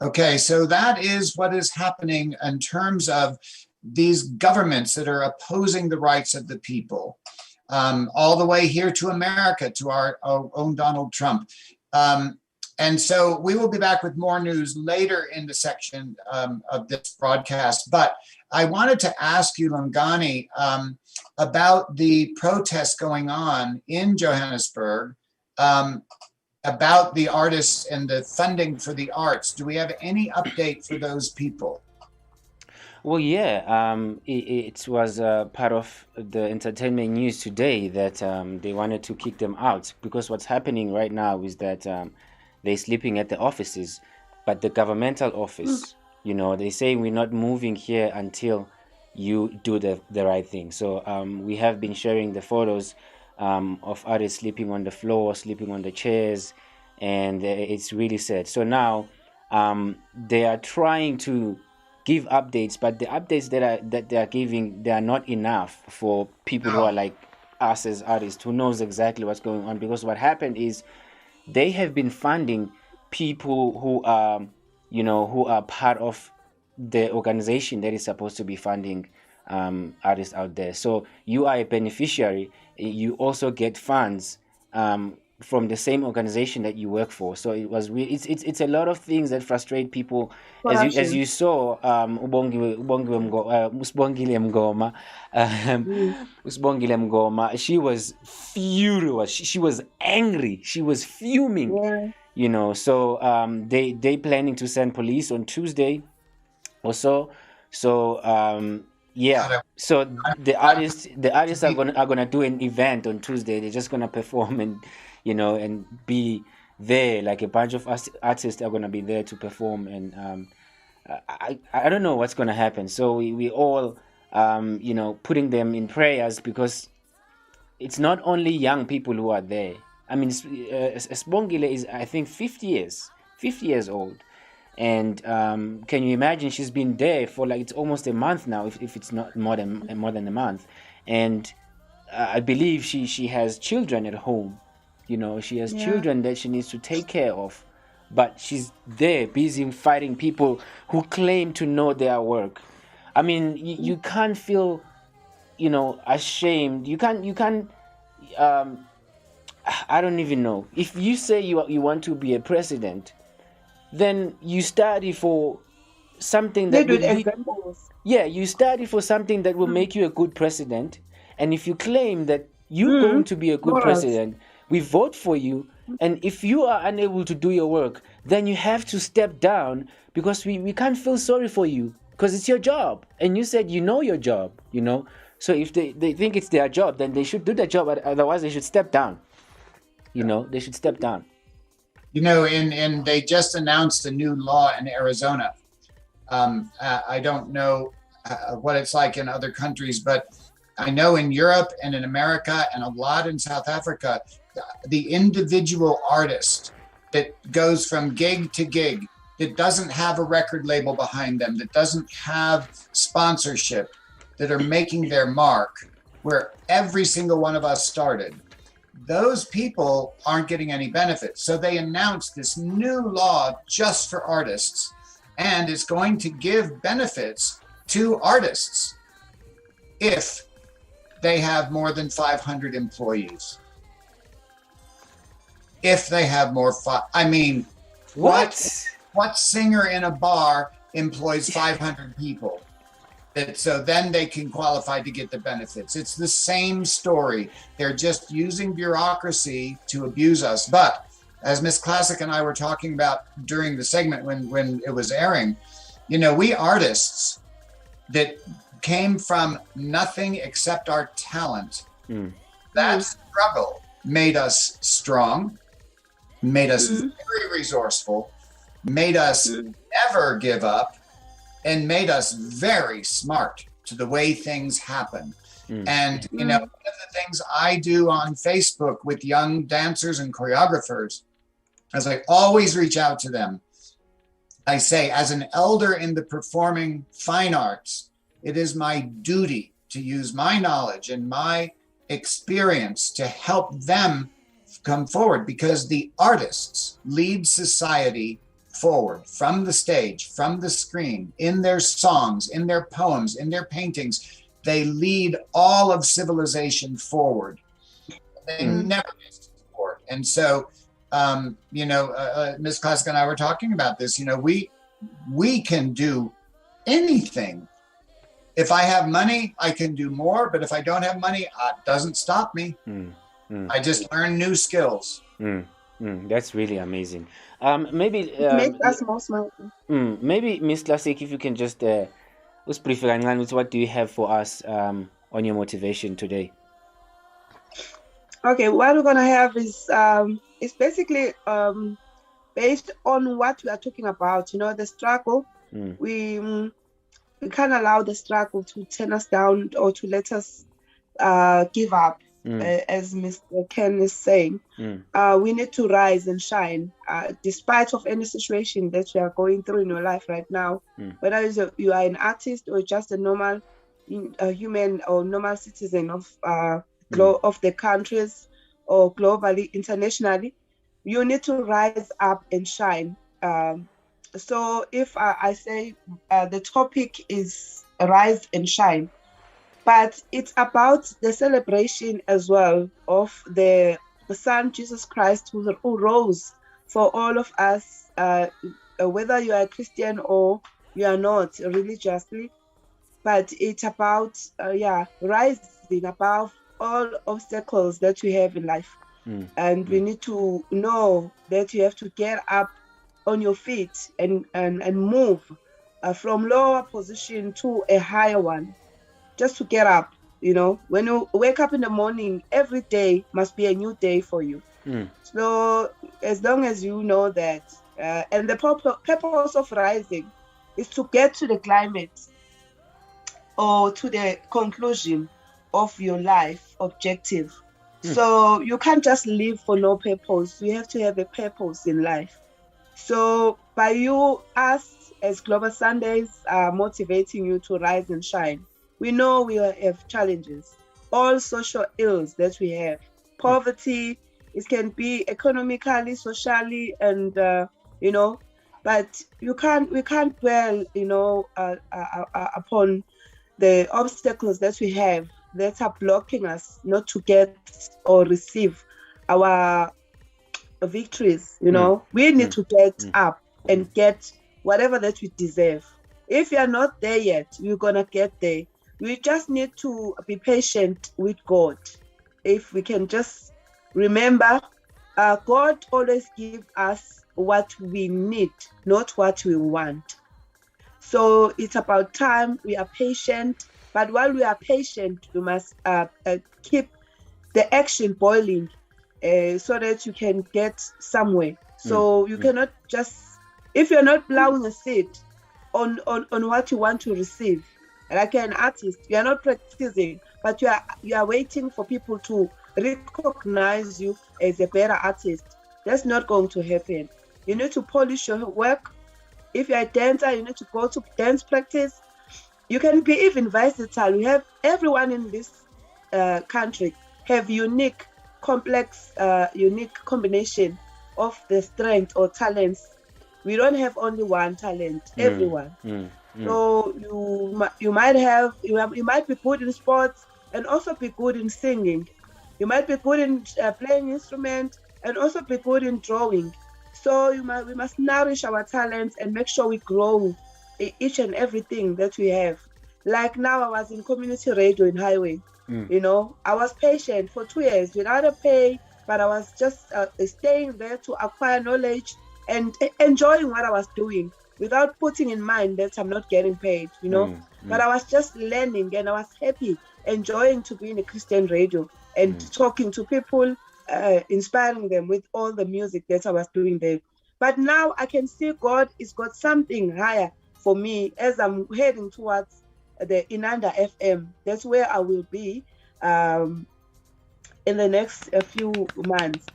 Okay, so that is what is happening in terms of these governments that are opposing the rights of the people, all the way here to America, to our own Donald Trump. And so we will be back with more news later in the section of this broadcast. But I wanted to ask you, Lungani, about the protests going on in Johannesburg, about the artists and the funding for the arts. Do we have any update for those people? Well, yeah, it was part of the entertainment news today that they wanted to kick them out, because what's happening right now is that they're sleeping at the offices, but the governmental office, you know, they say we're not moving here until you do the right thing. So we have been sharing the photos of artists sleeping on the floor, sleeping on the chairs, and it's really sad. So now they are trying to give updates, but the updates that they are giving, they are not enough for people who are like us as artists, who knows exactly what's going on. Because what happened is they have been funding people who are, you know, who are part of the organization that is supposed to be funding artists out there. So you are a beneficiary, you also get funds from the same organization that you work for. So it was really, it's a lot of things that frustrate people. As you saw, Usbongile Mngoma, she was furious. She was angry. She was fuming. Yeah. You know, so they planning to send police on Tuesday or so. So yeah, so the artists are gonna do an event on Tuesday. They're just gonna perform and, you know, and be there. Like a bunch of artists are gonna be there to perform, and I don't know what's gonna happen. So we all you know, putting them in prayers, because it's not only young people who are there. I mean, Sbongile is, I think, 50 years old. And can you imagine, she's been there for like, it's almost a month now, if it's not more than a month. And I believe she has children at home. You know, she has children that she needs to take care of. but she's there busy fighting people who claim to know their work. I mean, you can't feel, ashamed. You can't. I don't even know. If you say you want to be a president, then you study for something that will lead, you study for something that will make you a good president. And if you claim that you're going to be a good president, we vote for you. And if you are unable to do your work, then you have to step down, because we can't feel sorry for you, because it's your job. And you said you know your job, So if they think it's their job, then they should do their job. Otherwise, they should step down. They should step down. And they just announced a new law in Arizona. I don't know what it's like in other countries, but I know in Europe and in America and a lot in South Africa, the individual artist that goes from gig to gig, that doesn't have a record label behind them, that doesn't have sponsorship, that are making their mark, where every single one of us started, those people aren't getting any benefits. So they announced this new law just for artists, and it's going to give benefits to artists if they have more than 500 employees. If they have more, what singer in a bar employs 500 people? So then they can qualify to get the benefits. It's the same story. They're just using bureaucracy to abuse us. But as Miss Classic and I were talking about during the segment when it was airing, we artists that came from nothing except our talent, that struggle made us strong, made us very resourceful, made us never give up, and made us very smart to the way things happen. And, one of the things I do on Facebook with young dancers and choreographers is I always reach out to them. I say, as an elder in the performing fine arts, it is my duty to use my knowledge and my experience to help them come forward, because the artists lead society forward from the stage, from the screen, in their songs, in their poems, in their paintings. They lead all of civilization forward. They never miss support. And so, Ms. Klaska and I were talking about this. We can do anything. If I have money, I can do more. But if I don't have money, it doesn't stop me. I just learn new skills. That's really amazing. Maybe make us more smart. Maybe Miss Classic, if you can just what do you have for us on your motivation today? Okay, what we're gonna have is it's basically based on what we are talking about. The struggle. We can't allow the struggle to turn us down or to let us give up. As Mr. Ken is saying, we need to rise and shine despite of any situation that you are going through in your life right now. Whether you are an artist or just a normal human or normal citizen of the countries or globally, internationally, you need to rise up and shine. So if I say the topic is rise and shine, but it's about the celebration as well of the Son Jesus Christ who rose for all of us, whether you are a Christian or you are not religiously. But it's about rising above all obstacles that we have in life. And we need to know that you have to get up on your feet and move from lower position to a higher one. Just to get up, when you wake up in the morning, every day must be a new day for you. So as long as you know that, and the purpose of rising is to get to the climate or to the conclusion of your life objective. So you can't just live for no purpose. You have to have a purpose in life. So by us as Global Sundays are motivating you to rise and shine. We know we have challenges, all social ills that we have. Poverty, it can be economically, socially, and you know. But we can't dwell, upon the obstacles that we have that are blocking us not to get or receive our victories. We need to get up and get whatever that we deserve. If you are not there yet, you're gonna get there. We just need to be patient with God. If we can just remember, God always gives us what we need, not what we want. So it's about time we are patient. But while we are patient, we must keep the action boiling so that you can get somewhere. So you cannot just, if you're not plowing a seed on what you want to receive, like an artist, you are not practicing, but you are waiting for people to recognize you as a better artist. That's not going to happen. You need to polish your work. If you're a dancer, you need to go to dance practice. You can be even versatile. We have everyone in this country have unique, complex, unique combination of the strength or talents. We don't have only one talent. Everyone. So you might be good in sports and also be good in singing. You might be good in playing instrument and also be good in drawing. So we must nourish our talents and make sure we grow each and everything that we have. Like now, I was in community radio in Highway. I was patient for 2 years without a pay, but I was just staying there to acquire knowledge and enjoying what I was doing without putting in mind that I'm not getting paid, But I was just learning and I was happy, enjoying to be in a Christian radio and talking to people, inspiring them with all the music that I was doing there. But now I can see God has got something higher for me as I'm heading towards the Inanda FM. That's where I will be in the next few months.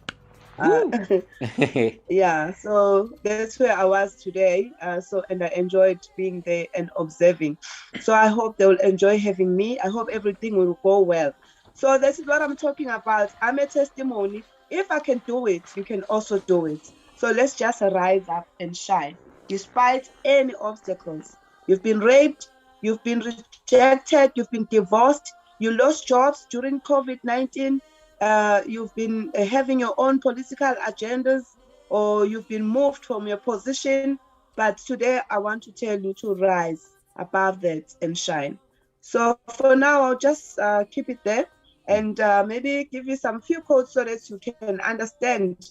Yeah, so that's where I was today. And I enjoyed being there and observing. So I hope they will enjoy having me. I hope everything will go well. So this is what I'm talking about. I'm a testimony. If I can do it, you can also do it. So let's just rise up and shine, despite any obstacles. You've been raped, you've been rejected, you've been divorced, you lost jobs during COVID-19. You've been having your own political agendas, or you've been moved from your position. But today I want to tell you to rise above that and shine. So for now, I'll just keep it there and maybe give you some few quotes so that you can understand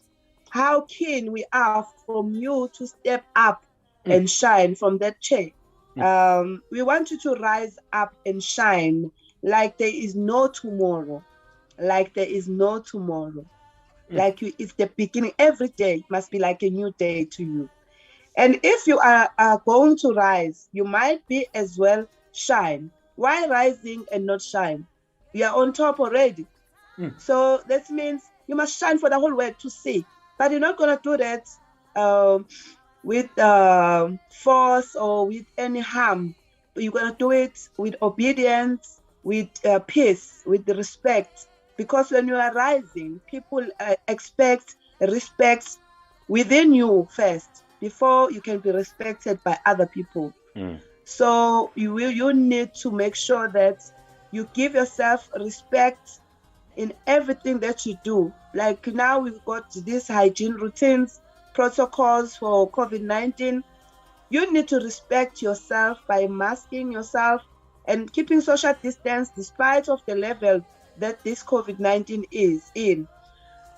how keen we are from you to step up and shine from that chair. We want you to rise up and shine like there is no tomorrow. Like there is no tomorrow. Like it's the beginning. Every day must be like a new day to you. And if you are going to rise, you might be as well shine. Why rising and not shine? You are on top already. So that means you must shine for the whole world to see. But you're not going to do that with force or with any harm. You're going to do it with obedience, with peace, with the respect. Because when you are rising, people expect respect within you first before you can be respected by other people. So you need to make sure that you give yourself respect in everything that you do. Like now we've got these hygiene routines, protocols for COVID-19. You need to respect yourself by masking yourself and keeping social distance despite of the level that this COVID-19 is in.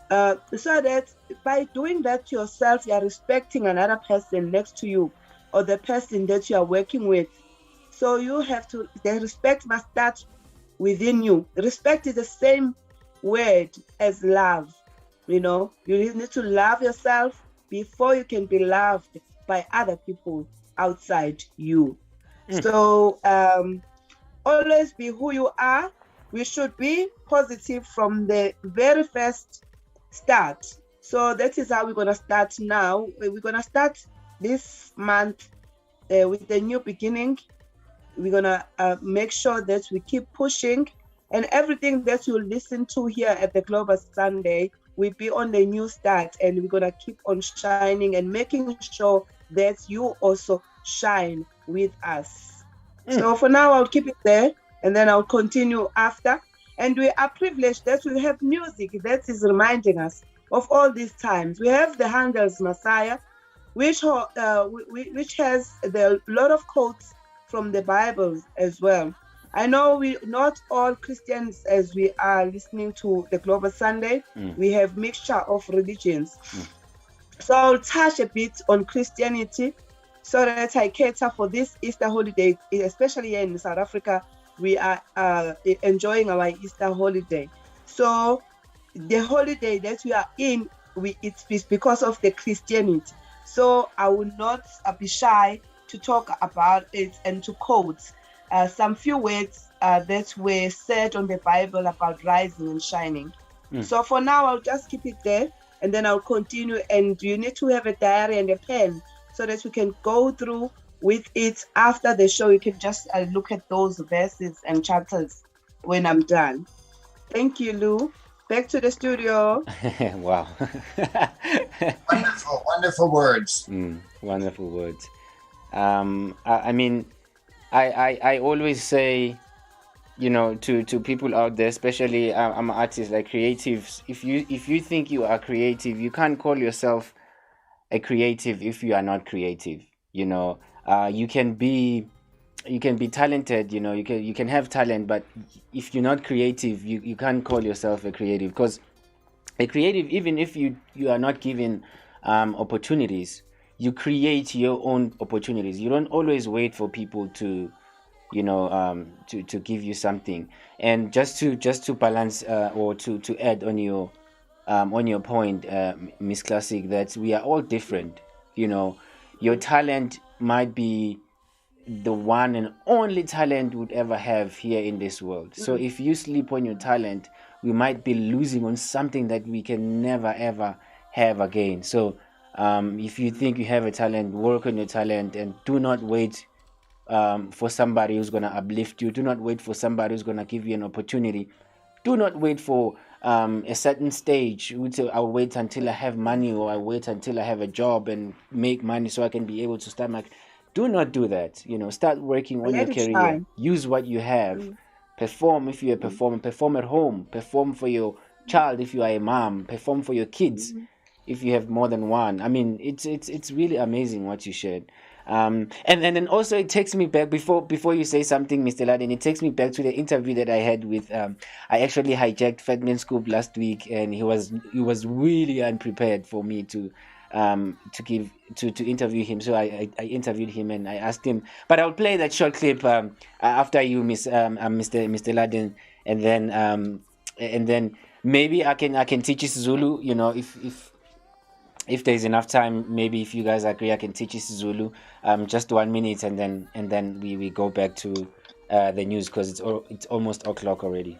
So that by doing that to yourself, you are respecting another person next to you or the person that you are working with. So you have to, the respect must start within you. Respect is the same word as love. You need to love yourself before you can be loved by other people outside you. So always be who you are. We should be positive from the very first start. So that is how we're going to start now. We're going to start this month with a new beginning. We're going to make sure that we keep pushing, and everything that you listen to here at the Global Sunday we be on the new start, and we're gonna keep on shining and making sure that you also shine with us. So for now, I'll keep it there, and then I'll continue after. And we are privileged that we have music that is reminding us of all these times. We have the Handel's Messiah, which has a lot of quotes from the Bible as well. I know we not all Christians, as we are listening to the Global Sunday, we have mixture of religions. So I'll touch a bit on Christianity so that I cater for this Easter holiday, especially here in South Africa. We are enjoying our Easter holiday. So the holiday that we are in, it's because of the Christianity. So I will not be shy to talk about it and to quote some few words that were said on the Bible about rising and shining. So for now, I'll just keep it there, and then I'll continue. And you need to have a diary and a pen so that we can go through with it after the show. You can just look at those verses and chapters when I'm done. Thank you, Lou. Back to the studio. Wow. Wonderful words. Wonderful words. I mean, I always say, you know, to people out there, especially I'm an artist, like creatives, if you think you are creative, you can't call yourself a creative if you are not creative. You know, you can be talented, you know, you can have talent, but if you're not creative, you can't call yourself a creative. Because a creative, even if you are not given opportunities, you create your own opportunities. You don't always wait for people to, you know, to give you something. And just to balance or to add on your point, Miss Classic, that we are all different. You know, your talent might be the one and only talent you would ever have here in this world. So if you sleep on your talent, we might be losing on something that we can never ever have again. So if you think you have a talent, work on your talent, and do not wait for somebody who's going to uplift you. Do not wait for somebody who's going to give you an opportunity. Do not wait for a certain stage. I'll wait until I have money, or I wait until I have a job and make money so I can be able to start my... Do not do that. You know, start working on your career. Use what you have. Perform if you're a performer. Perform at home. Perform for your child if you are a mom. Perform for your kids if you have more than one. I mean, it's really amazing what you shared. And then also it takes me back, before you say something, Mr. Laden, it takes me back to the interview that I had with I actually hijacked Fatman Scoop last week, and he was really unprepared for me to interview him. So I interviewed him and I asked him, but I'll play that short clip after you, Mr. Laden, and then maybe I can teach you Zulu. You know, if there's enough time, maybe if you guys agree, I can teach you Zulu, just 1 minute, and then we go back to the news, because it's almost o'clock already.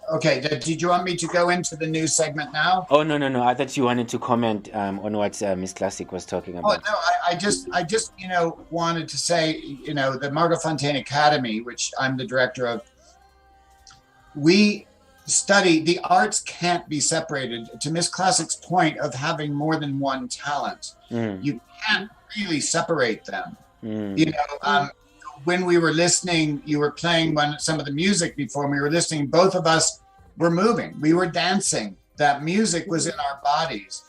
Okay, did you want me to go into the news segment now? Oh, no. I thought you wanted to comment on what Miss Classic was talking about. Oh, no, I just you know, wanted to say, you know, the Margot Fontein Academy, which I'm the director of, we study, the arts can't be separated. To Miss Classic's point of having more than one talent, you can't really separate them. You know, when we were listening, you were playing some of the music before, and we were listening, both of us were moving. We were dancing. That music was in our bodies.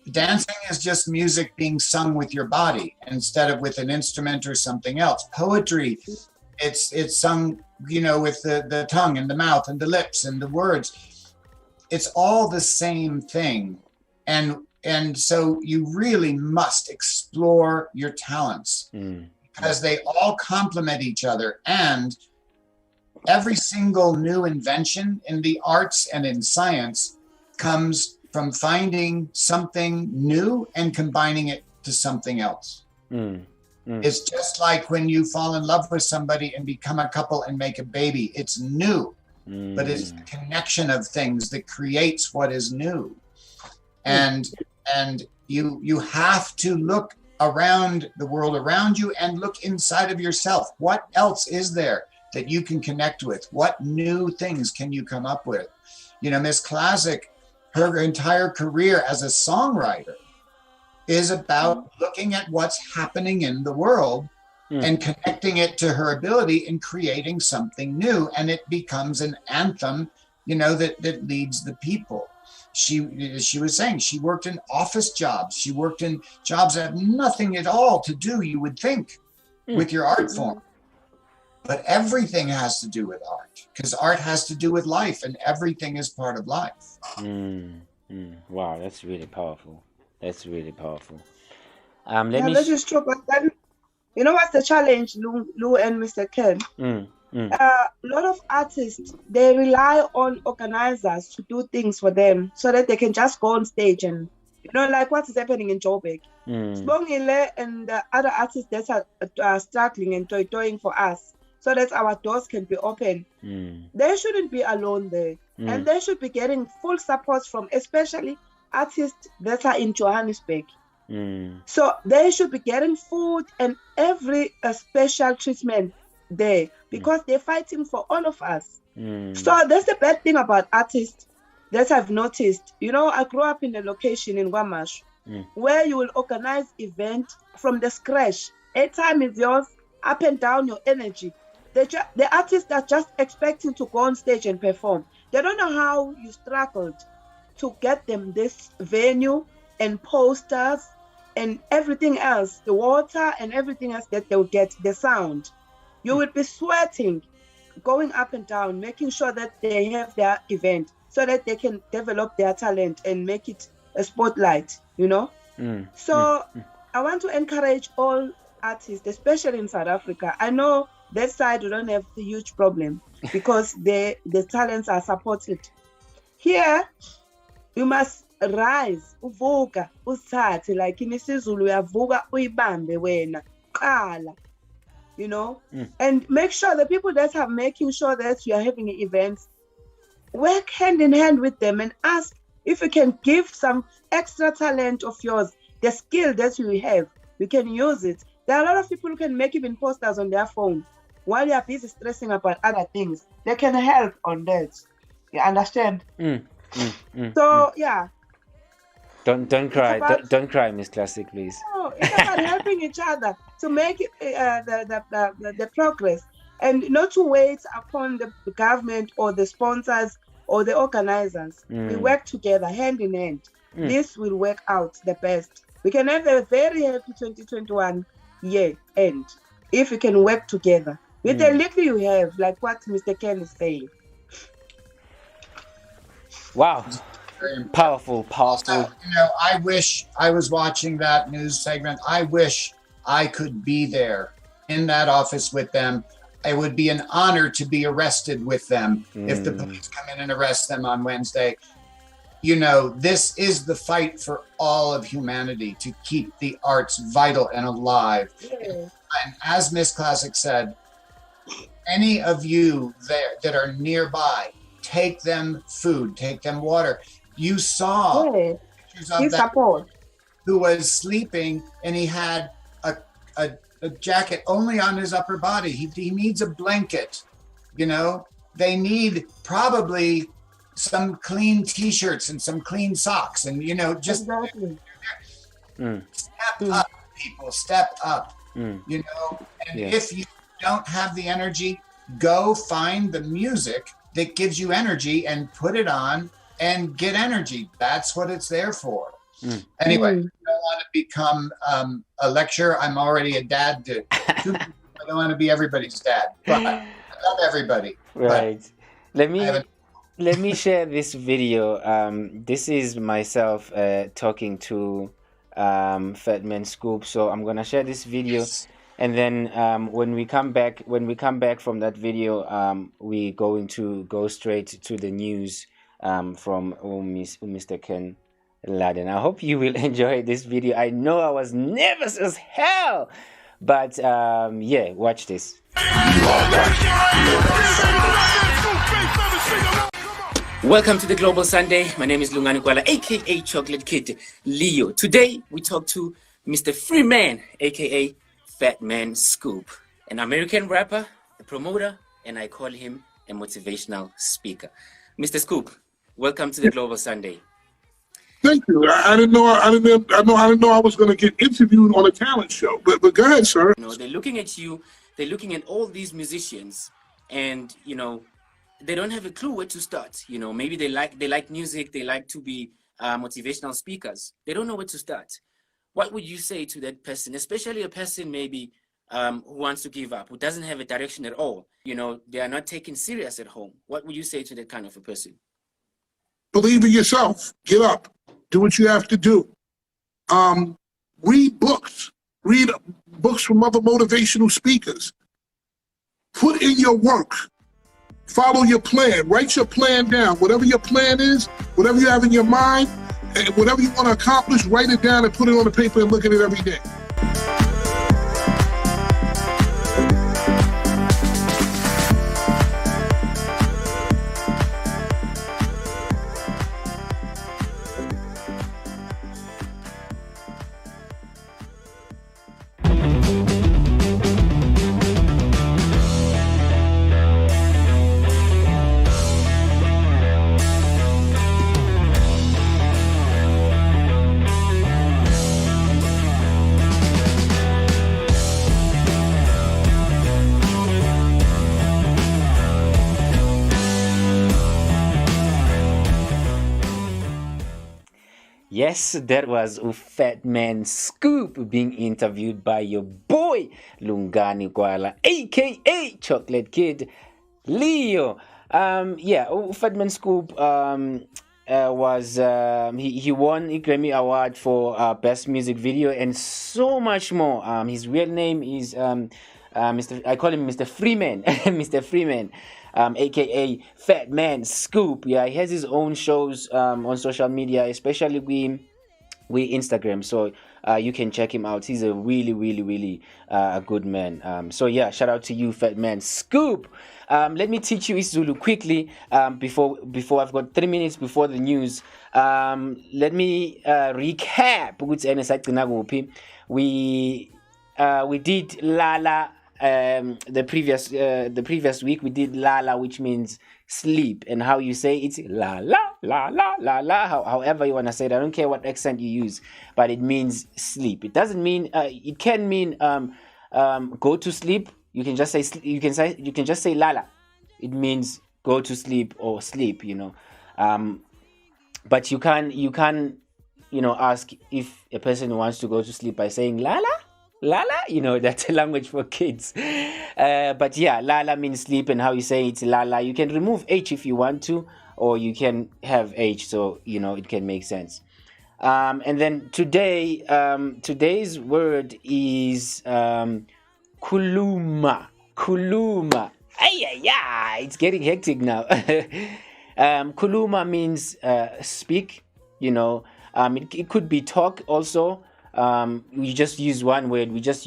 Dancing is just music being sung with your body instead of with an instrument or something else. Poetry, it's sung, you know, with the tongue and the mouth and the lips and the words. It's all the same thing. And so you really must explore your talents. Because they all complement each other, and every single new invention in the arts and in science comes from finding something new and combining it to something else. It's just like when you fall in love with somebody and become a couple and make a baby. It's new, but it's the connection of things that creates what is new. And you have to look around the world around you and look inside of yourself. What else is there that you can connect with? What new things can you come up with? You know, Miss Classic, her entire career as a songwriter is about looking at what's happening in the world and connecting it to her ability and creating something new. And it becomes an anthem, you know, that leads the people. She was saying she worked in office jobs. She worked in jobs that have nothing at all to do, you would think, with your art form. But everything has to do with art, because art has to do with life, and everything is part of life. Wow, that's really powerful. That's really powerful. That is true. But then, you know what's the challenge, Lou and Mr. Ken? A lot of artists, they rely on organizers to do things for them so that they can just go on stage and, you know, like what is happening in Joburg. Sbongile and the other artists that are struggling and toying for us so that our doors can be open. They shouldn't be alone there. And they should be getting full support from especially artists that are in Johannesburg. So they should be getting food and every special treatment there because they're fighting for all of us. So that's the bad thing about artists that I've noticed. You know, I grew up in a location in Wamash where you will organize event from the scratch. Airtime is yours, up and down your energy. The artists are just expecting to go on stage and perform. They don't know how you struggled to get them this venue and posters and everything else, the water and everything else that they'll get, the sound. You will be sweating, going up and down, making sure that they have their event so that they can develop their talent and make it a spotlight, you know? So I want to encourage all artists, especially in South Africa. I know that side we don't have a huge problem because the talents are supported. Here, you must rise, uvuka, usathe, like in isiZulu uyavuka uyibambe wena, qala, you know, and make sure the people that are making sure that you are having events, work hand in hand with them and ask if you can give some extra talent of yours, the skill that you have, you can use it. There are a lot of people who can make even posters on their phone while you are busy stressing about other things. They can help on that. You understand? So yeah. Don't cry. Don't cry, Miss Classic, please. No, it's about helping each other to make it, the progress, and not to wait upon the government or the sponsors or the organizers. We work together, hand in hand. This will work out the best. We can have a very happy 2021 year end if we can work together with the little you have, like what Mr. Ken is saying. Wow. Powerful. Also, you know, I wish I was watching that news segment. I wish I could be there in that office with them. It would be an honor to be arrested with them if the police come in and arrest them on Wednesday. You know, this is the fight for all of humanity to keep the arts vital and alive. And as Miss Classic said, any of you there that are nearby, take them food, take them water. You saw pictures of that who was sleeping and he had a jacket only on his upper body. He needs a blanket, you know. They need probably some clean t-shirts and some clean socks and, you know, just step up, people, step up, you know. And if you don't have the energy, go find the music that gives you energy and put it on and get energy. That's what it's there for. Anyway, I don't want to become a lecturer. I'm already a dad to two people. I don't want to be everybody's dad, but I love everybody. Right. Let me share this video. This is myself talking to Fat Man Scoop. So I'm gonna share this video, and then when we come back from that video, we're going to go straight to the news from Mr. Ken Laden. I hope you will enjoy this video. I know I was nervous as hell, but yeah, watch this. Welcome to the Global Sunday. My name is Lungani Gwala, aka Chocolate Kid Leo. Today we talk to Mr. Freeman, aka Fat Man Scoop, an American rapper, a promoter, and I call him a motivational speaker. Mr. Scoop, welcome to the Global Sunday. Thank you. I didn't know I was going to get interviewed on a talent show. But go ahead, sir. You know, they're looking at you. They're looking at all these musicians, and they don't have a clue where to start. Maybe they like music. They like to be motivational speakers. They don't know where to start. What would you say to that person, especially a person maybe who wants to give up, who doesn't have a direction at all? They are not taken serious at home. What would you say to that kind of a person? Believe in yourself. Get up. Do what you have to do. Read books. Read books from other motivational speakers. Put in your work. Follow your plan. Write your plan down. Whatever your plan is, whatever you have in your mind, and whatever you want to accomplish, write it down and put it on the paper and look at it every day. Yes, that was a Fat Man Scoop being interviewed by your boy Lungani Gwala, aka Chocolate Kid Leo. Fat Man Scoop was he won a Grammy Award for Best Music Video and so much more. His real name is I call him Mr. Freeman, Mr. Freeman. Aka Fat Man Scoop. Yeah, he has his own shows on social media, especially we Instagram. So you can check him out. He's a really, really, really good man. Shout out to you, Fat Man Scoop. Let me teach you Zulu quickly before I've got 3 minutes before the news. Let me recap. We did Lala. The previous week we did Lala, which means sleep, and how you say it's la la la la la la. However you wanna say it, I don't care what accent you use, but it means sleep. It doesn't mean it can mean go to sleep. You can just say Lala. It means go to sleep or sleep. But you can ask if a person wants to go to sleep by saying Lala. Lala, that's a language for kids. But yeah, Lala means sleep, and how you say it's Lala. You can remove H if you want to, or you can have H, so it can make sense. And then today's word is kuluma. Kuluma. It's getting hectic now. Kuluma means speak. It could be talk also. We just use one word. There's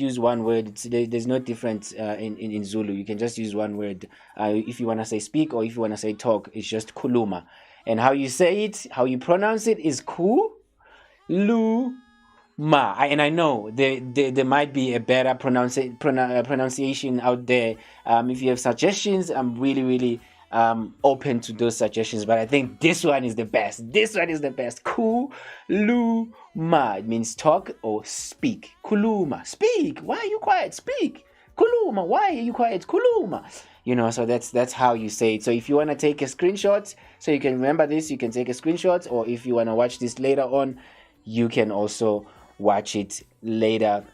no difference in Zulu. You can just use one word. If you want to say speak or if you want to say talk, it's just kuluma. And how you say it, how you pronounce it is kuluma. And I know there might be a better pronunciation out there. If you have suggestions, I'm really, really open to those suggestions, but I think this one is the best. Kuluma. It means talk or speak. Kuluma. Speak. Why are you quiet? Speak. Kuluma. Why are you quiet? Kuluma. So that's how you say it. So if you want to take a screenshot so you can remember this, you can take a screenshot, or if you want to watch this later on, you can also watch it later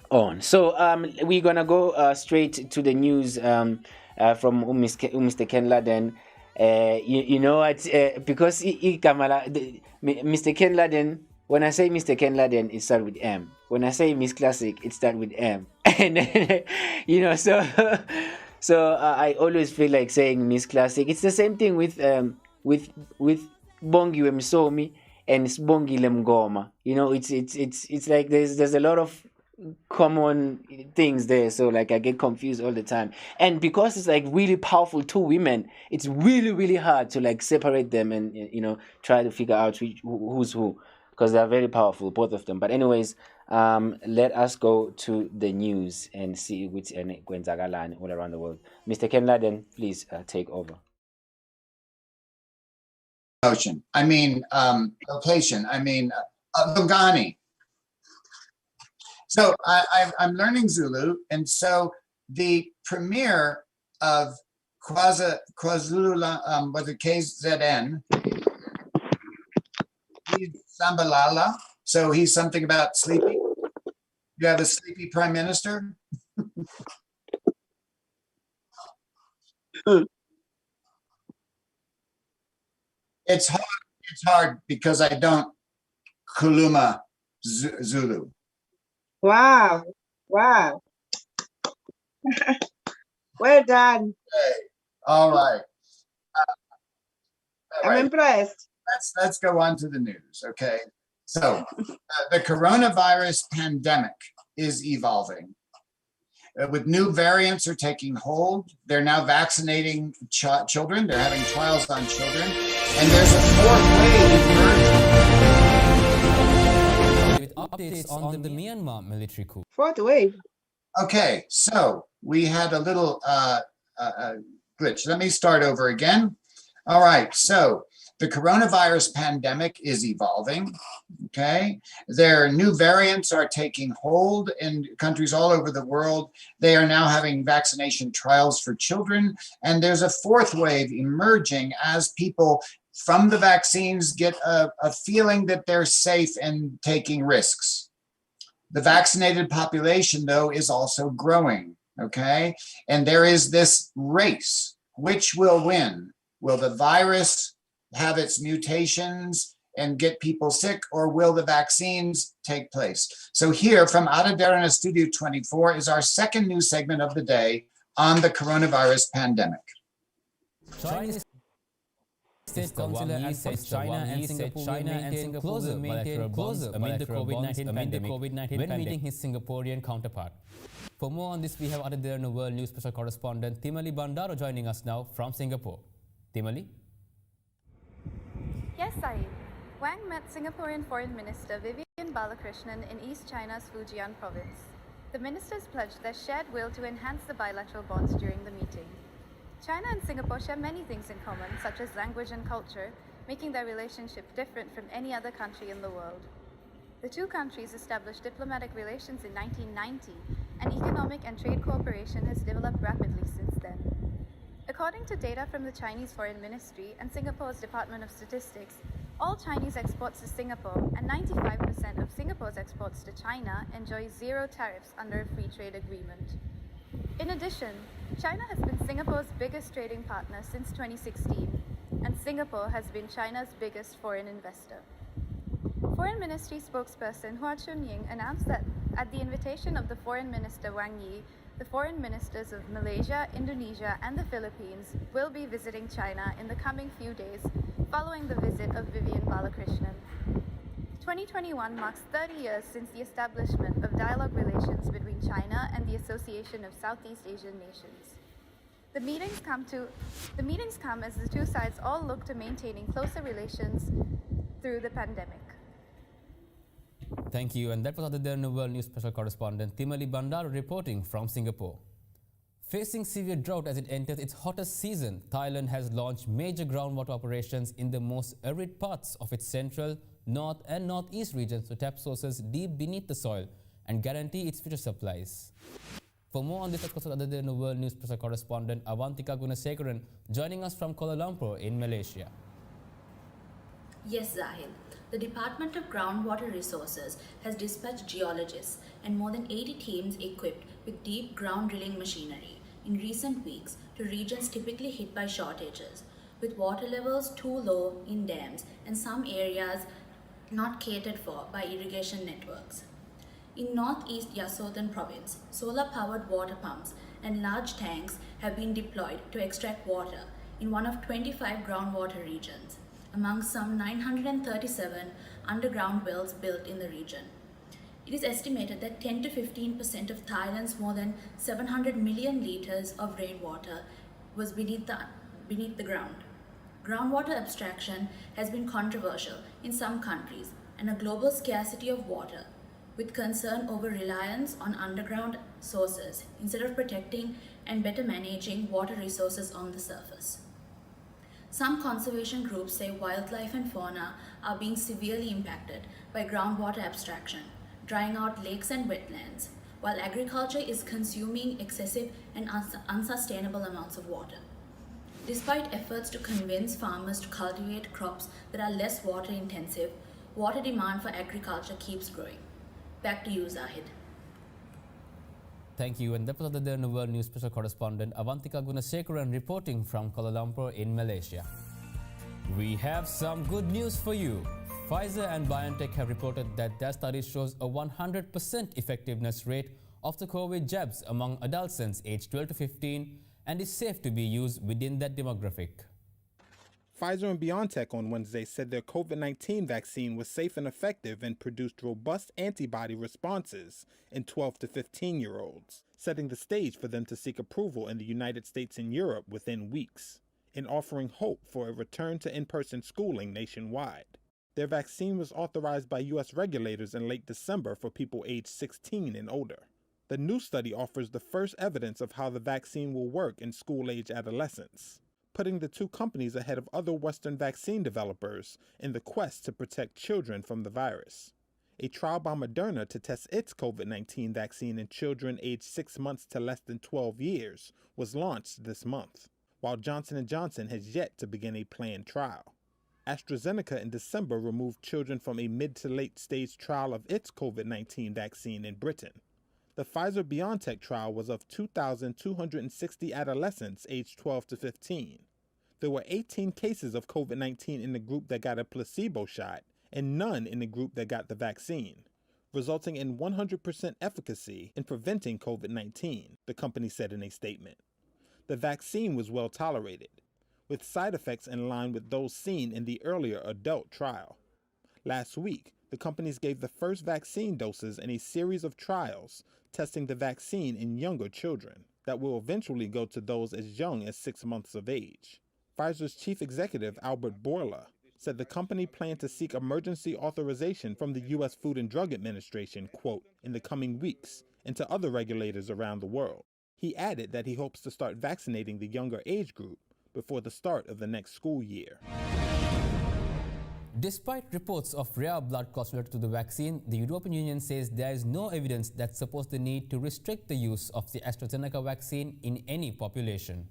on. So we're gonna go straight to the news from Mr. Ken Laden. You know what? Because Mr. Ken Laden, when I say Mr. Ken Laden, it starts with M. When I say Miss Classic, it starts with M. And so I always feel like saying Miss Classic. It's the same thing with Bongi Wemsomi and Bongi Lemgoma. It's like there's a lot of common things there, so like I get confused all the time. And because it's like really powerful two women, it's really, really hard to like separate them and try to figure out who's who, because they're very powerful, both of them. But anyways, Let us go to the news and see which kwenzakalani all around the world. Mr. Ken Laden, please take over. Location. Lungani. So I'm learning Zulu, and so the premier of KwaZulu, was it KZN? He's Sambalala. So he's something about sleepy. You have a sleepy prime minister. It's hard because I don't kuluma Zulu. Wow. Wow. Well done. Okay. All right. I'm impressed. Let's go on to the news. Okay. So the coronavirus pandemic is evolving. With new variants are taking hold. They're now vaccinating children. They're having trials on children. And there's a fourth wave emerging. With updates on the Myanmar military coup. Fourth wave. Okay, so we had a little glitch. Let me start over again. All right, so the coronavirus pandemic is evolving, okay? Their new variants are taking hold in countries all over the world. They are now having vaccination trials for children, and there's a fourth wave emerging as people from the vaccines get a feeling that they're safe and taking risks. The vaccinated population, though, is also growing, okay? And there is this race. Which will win? Will the virus have its mutations and get people sick, or will the vaccines take place? So here from Ataderana Studio 24 is our second news segment of the day on the coronavirus pandemic. Chinese State Consular said China and Singapore maintain closer bilateral bonds amid the COVID-19 pandemic when meeting his Singaporean counterpart. For more on this, we have Ataderana World News special correspondent Timali Bandaro joining us now from Singapore. Timali? Yes, Saeed. Wang met Singaporean Foreign Minister Vivian Balakrishnan in East China's Fujian province. The ministers pledged their shared will to enhance the bilateral bonds during the meeting. China and Singapore share many things in common, such as language and culture, making their relationship different from any other country in the world. The two countries established diplomatic relations in 1990, and economic and trade cooperation has developed rapidly since then. According to data from the Chinese Foreign Ministry and Singapore's Department of Statistics, all Chinese exports to Singapore and 95% of Singapore's exports to China enjoy zero tariffs under a free trade agreement. In addition, China has been Singapore's biggest trading partner since 2016, and Singapore has been China's biggest foreign investor. Foreign Ministry spokesperson Hua Chunying announced that at the invitation of the Foreign Minister Wang Yi, the foreign ministers of Malaysia, Indonesia, and the Philippines will be visiting China in the coming few days following the visit of Vivian Balakrishnan. 2021 marks 30 years since the establishment of dialogue relations between China and the Association of Southeast Asian Nations. The meetings come as the two sides all look to maintaining closer relations through the pandemic. Thank you, and that was Ataderana World News special correspondent Timali Bandaro reporting from Singapore. Facing severe drought as it enters its hottest season, Thailand has launched major groundwater operations in the most arid parts of its central, north and northeast regions to tap sources deep beneath the soil and guarantee its future supplies. For more on this, let's consult Ataderana World News special correspondent Avantika Gunasekaran joining us from Kuala Lumpur in Malaysia. Yes, Zahid. The Department of Groundwater Resources has dispatched geologists and more than 80 teams equipped with deep ground drilling machinery in recent weeks to regions typically hit by shortages, with water levels too low in dams and some areas not catered for by irrigation networks. In northeast Yasothon province, solar-powered water pumps and large tanks have been deployed to extract water in one of 25 groundwater regions, among some 937 underground wells built in the region. It is estimated that 10 to 15% of Thailand's more than 700 million litres of rainwater was beneath the ground. Groundwater abstraction has been controversial in some countries, and a global scarcity of water, with concern over reliance on underground sources instead of protecting and better managing water resources on the surface. Some conservation groups say wildlife and fauna are being severely impacted by groundwater abstraction, drying out lakes and wetlands, while agriculture is consuming excessive and unsustainable amounts of water. Despite efforts to convince farmers to cultivate crops that are less water intensive, water demand for agriculture keeps growing. Back to you, Zahid. Thank you. And that was the World News Special Correspondent Avantika Gunasekaran reporting from Kuala Lumpur in Malaysia. We have some good news for you. Pfizer and BioNTech have reported that their study shows a 100% effectiveness rate of the COVID jabs among adolescents aged 12 to 15 and is safe to be used within that demographic. Pfizer and BioNTech on Wednesday said their COVID-19 vaccine was safe and effective and produced robust antibody responses in 12 to 15-year-olds, setting the stage for them to seek approval in the United States and Europe within weeks, and offering hope for a return to in-person schooling nationwide. Their vaccine was authorized by U.S. regulators in late December for people aged 16 and older. The new study offers the first evidence of how the vaccine will work in school-age adolescents, putting the two companies ahead of other Western vaccine developers in the quest to protect children from the virus. A trial by Moderna to test its COVID-19 vaccine in children aged 6 months to less than 12 years was launched this month, while Johnson & Johnson has yet to begin a planned trial. AstraZeneca in December removed children from a mid to late stage trial of its COVID-19 vaccine in Britain. The Pfizer-BioNTech trial was of 2,260 adolescents aged 12 to 15. There were 18 cases of COVID-19 in the group that got a placebo shot and none in the group that got the vaccine, resulting in 100% efficacy in preventing COVID-19, the company said in a statement. The vaccine was well tolerated, with side effects in line with those seen in the earlier adult trial. Last week, the companies gave the first vaccine doses in a series of trials testing the vaccine in younger children that will eventually go to those as young as 6 months of age. Pfizer's chief executive, Albert Bourla, said the company planned to seek emergency authorization from the U.S. Food and Drug Administration, quote, in the coming weeks and to other regulators around the world. He added that he hopes to start vaccinating the younger age group before the start of the next school year. Despite reports of rare blood clots related to the vaccine, the European Union says there is no evidence that supports the need to restrict the use of the AstraZeneca vaccine in any population.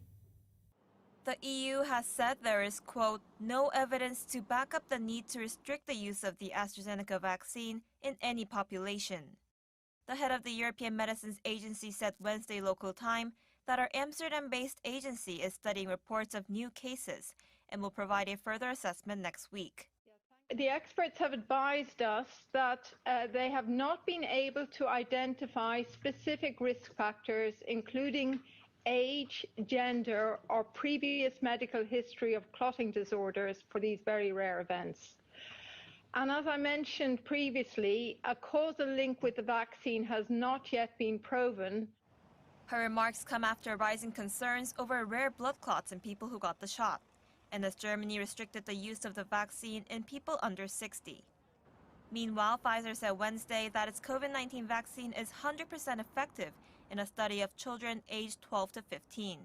The EU has said there is, quote, no evidence to back up the need to restrict the use of the AstraZeneca vaccine in any population. The head of the European Medicines Agency said Wednesday local time that our Amsterdam-based agency is studying reports of new cases and will provide a further assessment next week. The experts have advised us that they have not been able to identify specific risk factors, including age, gender, or previous medical history of clotting disorders for these very rare events. And as I mentioned previously, a causal link with the vaccine has not yet been proven. Her remarks come after rising concerns over rare blood clots in people who got the shot, and as Germany restricted the use of the vaccine in people under 60. Meanwhile, Pfizer said Wednesday that its COVID-19 vaccine is 100% effective in a study of children aged 12 to 15.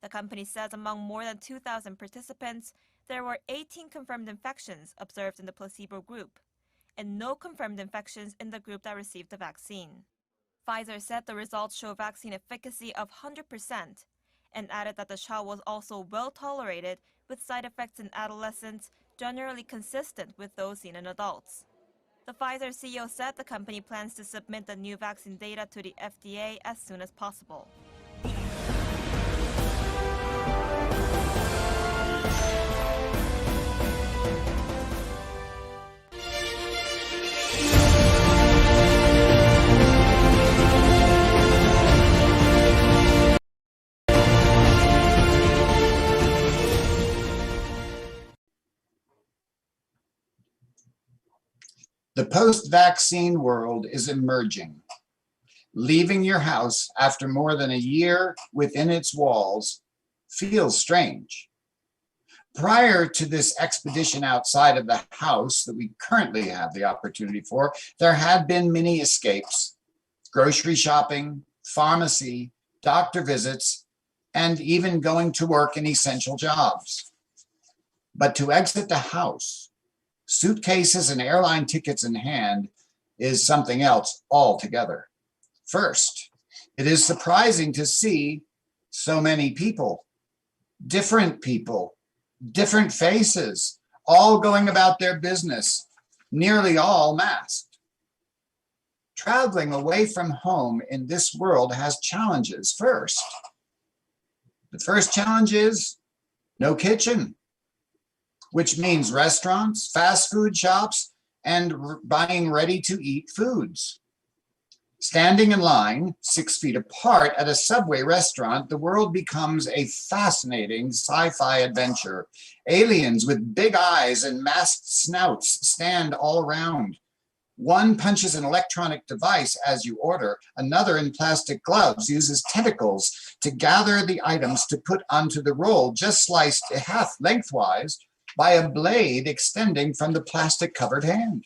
The company says among more than 2,000 participants, there were 18 confirmed infections observed in the placebo group, and no confirmed infections in the group that received the vaccine. Pfizer said the results show vaccine efficacy of 100%, and added that the shot was also well tolerated with side effects in adolescents generally consistent with those seen in adults. The Pfizer CEO said the company plans to submit the new vaccine data to the FDA as soon as possible. The post-vaccine world is emerging. Leaving your house after more than a year within its walls feels strange. Prior to this expedition outside of the house that we currently have the opportunity for, there had been many escapes: grocery shopping, pharmacy, doctor visits, and even going to work in essential jobs. But to exit the house, suitcases and airline tickets in hand, is something else altogether. First, it is surprising to see so many people, different faces, all going about their business, nearly all masked. Traveling away from home in this world has challenges. First, the first challenge is no kitchen, which means restaurants, fast food shops, and buying ready-to-eat foods. Standing in line 6 feet apart at a Subway restaurant, the world becomes a fascinating sci-fi adventure. Aliens with big eyes and masked snouts stand all around. One punches an electronic device as you order. Another, in plastic gloves, uses tentacles to gather the items to put onto the roll, just sliced half lengthwise by a blade extending from the plastic-covered hand.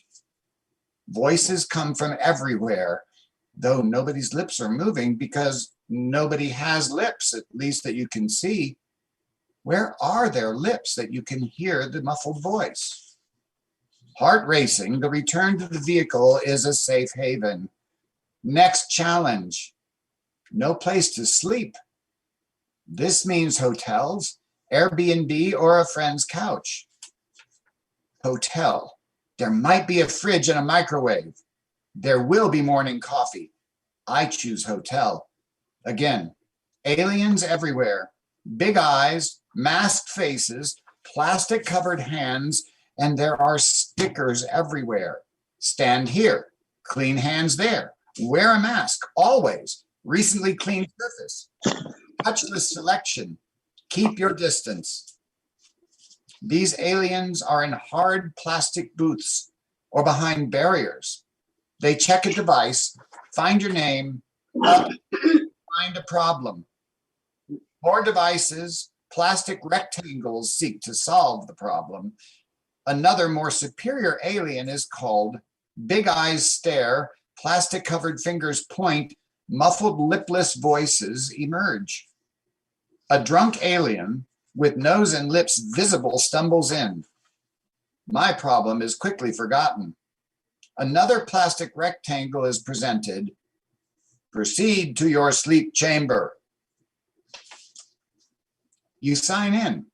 Voices come from everywhere, though nobody's lips are moving because nobody has lips, at least that you can see. Where are their lips that you can hear the muffled voice? Heart racing, the return to the vehicle is a safe haven. Next challenge, no place to sleep. This means hotels, Airbnb, or a friend's couch. Hotel, there might be a fridge and a microwave. There will be morning coffee. I choose hotel. Again, aliens everywhere, big eyes, masked faces, plastic covered hands, and there are stickers everywhere. Stand here, clean hands there, wear a mask, always, recently cleaned surface, touchless selection, keep your distance. These aliens are in hard plastic booths or behind barriers. They check a device, find your name, find a problem. More devices, plastic rectangles seek to solve the problem. Another more superior alien is called big eyes stare, plastic covered fingers point, muffled lipless voices emerge. A drunk alien with nose and lips visible stumbles in. My problem is quickly forgotten. Another plastic rectangle is presented. Proceed to your sleep chamber. You sign in.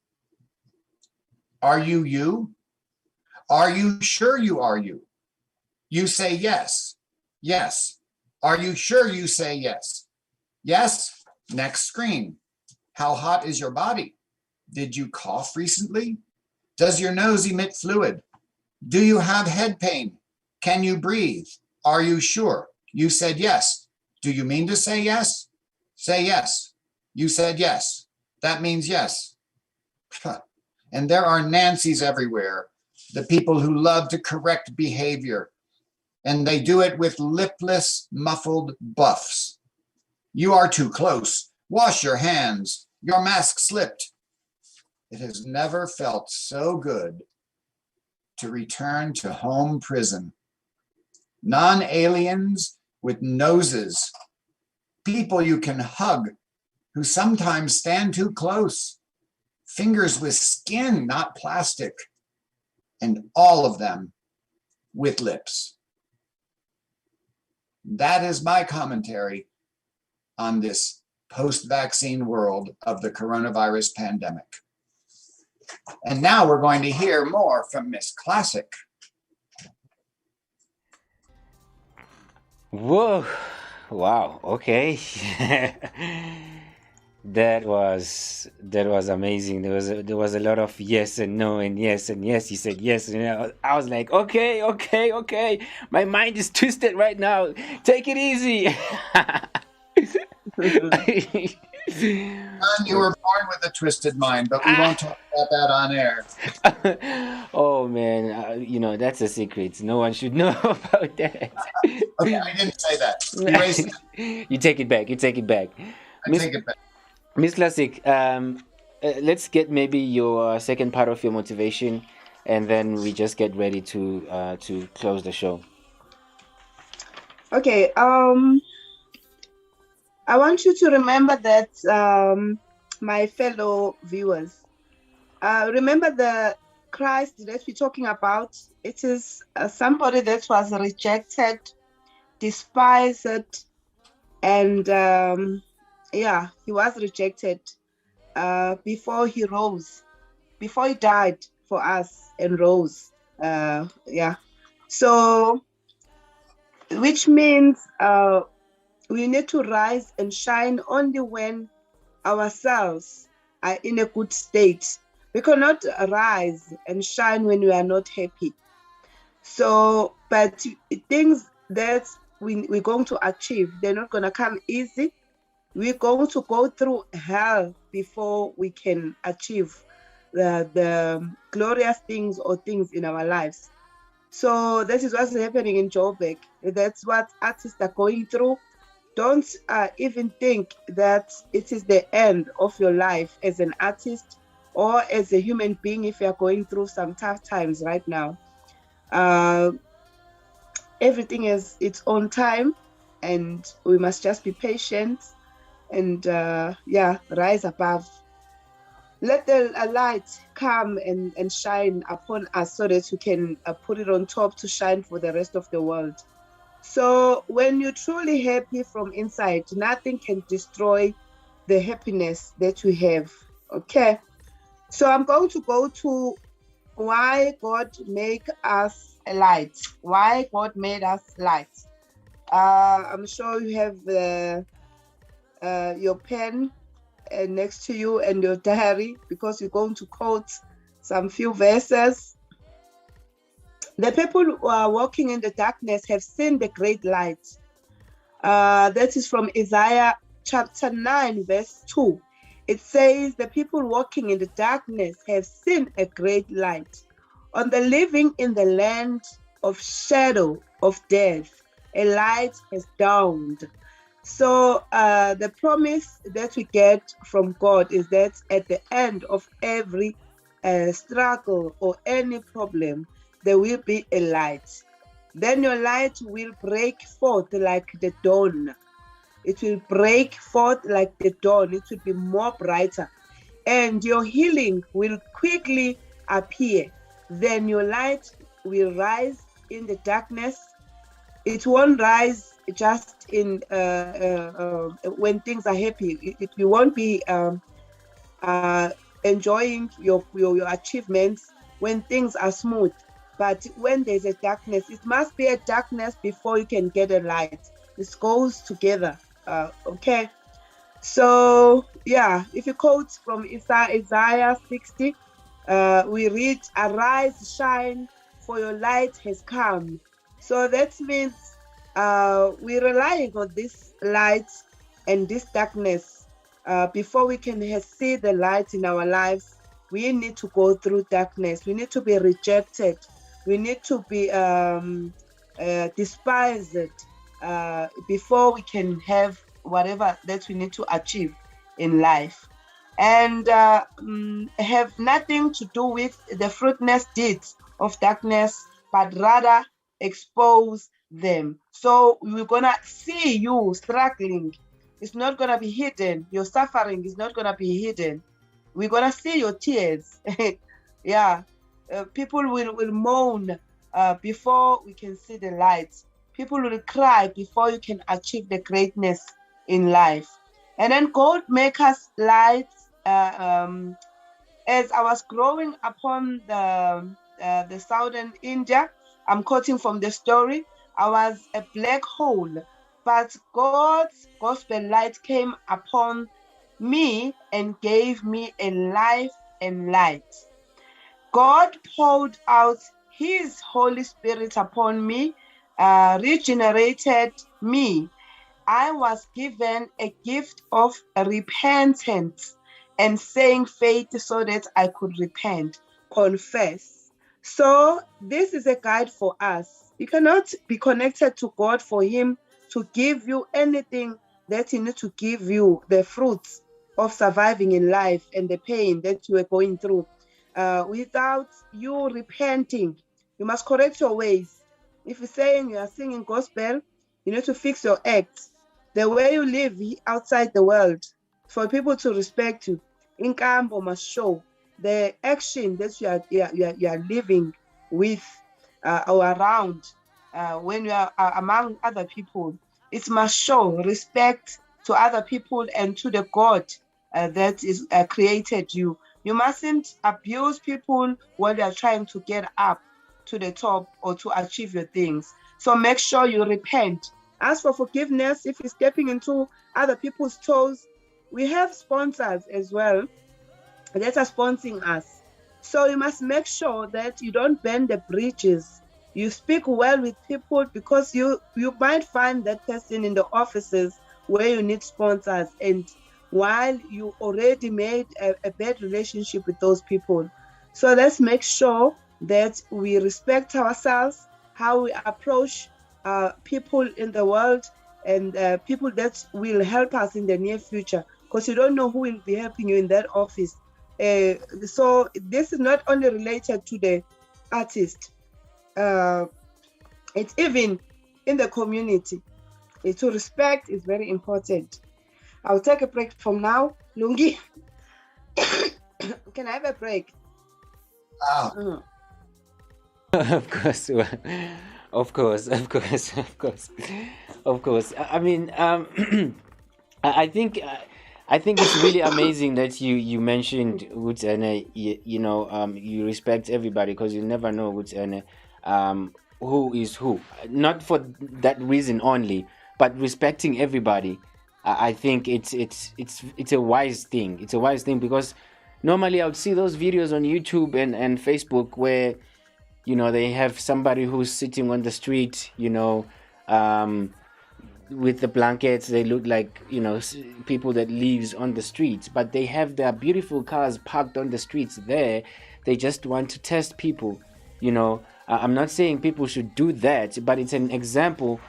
Are you you? Are you sure you are you? You say yes. Yes. Are you sure you say yes? Yes. Next screen. How hot is your body? Did you cough recently? Does your nose emit fluid? Do you have head pain? Can you breathe? Are you sure? You said yes. Do you mean to say yes? Say yes. You said yes. That means yes. And there are Nancys everywhere, the people who love to correct behavior, and they do it with lipless, muffled buffs. You are too close. Wash your hands. Your mask slipped. It has never felt so good to return to home prison. Non-aliens with noses, people you can hug who sometimes stand too close, fingers with skin, not plastic, and all of them with lips. That is my commentary on this post-vaccine world of the coronavirus pandemic. And now we're going to hear more from Miss Classic. Whoa, wow, okay. That was amazing. There was a lot of yes and no and yes and yes. He said yes, and I was like, okay. My mind is twisted right now. Take it easy. You were born with a twisted mind, but we won't talk about that on air. Oh man, that's a secret. No one should know about that. Okay, I didn't say that. You take it back. I take it back. Miss Classic, let's get maybe your second part of your motivation, and then we just get ready to close the show. Okay. I want you to remember that, my fellow viewers, remember the Christ that we're talking about. It is somebody that was rejected, despised, and he was rejected before he rose, before he died for us and rose. So, which means we need to rise and shine only when ourselves are in a good state. We cannot rise and shine when we are not happy. So, but things that we're going to achieve, they're not going to come easy. We're going to go through hell before we can achieve the glorious things or things in our lives. So that is what's happening in Joburg. That's what artists are going through. Don't even think that it is the end of your life as an artist or as a human being if you are going through some tough times right now. Everything has its own time, and we must just be patient and rise above. Let the light come and shine upon us so that we can put it on top to shine for the rest of the world. So when you're truly happy from inside, nothing can destroy the happiness that we have. Okay. So I'm going to go to why God make us a light. Why God made us light. I'm sure you have your pen next to you and your diary, because you're going to quote some few verses. The people who are walking in the darkness have seen the great light. That is from Isaiah chapter 9, verse 2. It says, the people walking in the darkness have seen a great light. On the living in the land of shadow of death, a light has dawned. So the promise that we get from God is that at the end of every struggle or any problem, there will be a light. Then your light will break forth like the dawn. It will break forth like the dawn. It will be more brighter. And your healing will quickly appear. Then your light will rise in the darkness. It won't rise just in when things are happy. You won't be enjoying your achievements when things are smooth. But when there's a darkness, it must be a darkness before you can get a light. This goes together. Okay. So if you quote from Isaiah 60, we read, "Arise, shine, for your light has come." So that means we're relying on this light and this darkness. Before we can see the light in our lives, we need to go through darkness. We need to be rejected. We need to be despised before we can have whatever that we need to achieve in life. And have nothing to do with the fruitless deeds of darkness, but rather expose them. So we're gonna see you struggling. It's not gonna be hidden. Your suffering is not gonna be hidden. We're gonna see your tears. People will moan before we can see the light. People will cry before you can achieve the greatness in life. And then God make us light. As I was growing upon the southern India, I'm quoting from the story, I was a black hole, but God's gospel light came upon me and gave me a life and light. God poured out his Holy Spirit upon me, regenerated me. I was given a gift of repentance and saying faith so that I could repent, confess. So this is a guide for us. You cannot be connected to God for him to give you anything that he needs to give you, the fruits of surviving in life and the pain that you are going through. Without you repenting, you must correct your ways. If you're saying you are singing gospel, you need to fix your act. The way you live outside the world, for people to respect you, income must show the action that you are living with or around when you are among other people. It must show respect to other people and to the God that is created you. You mustn't abuse people while they are trying to get up to the top or to achieve your things. So make sure you repent. Ask for forgiveness if you're stepping into other people's toes. We have sponsors as well that are sponsoring us. So you must make sure that you don't burn the bridges. You speak well with people because you might find that person in the offices where you need sponsors, and while you already made a bad relationship with those people. So let's make sure that we respect ourselves, how we approach people in the world, and people that will help us in the near future, because you don't know who will be helping you in that office. So this is not only related to the artist, it's even in the community. To respect is very important. I'll take a break from now. Lungi, can I have a break? Of course, of course. I mean, I think it's really amazing that you mentioned Gutsene. You respect everybody, because you never know Gutsene, who is who. Not for that reason only, but respecting everybody. I think it's a wise thing. It's a wise thing, because normally I would see those videos on YouTube and Facebook where they have somebody who's sitting on the street, with the blankets. They look like people that lives on the streets, but they have their beautiful cars parked on the streets there. They just want to test people. I'm not saying people should do that, but it's an example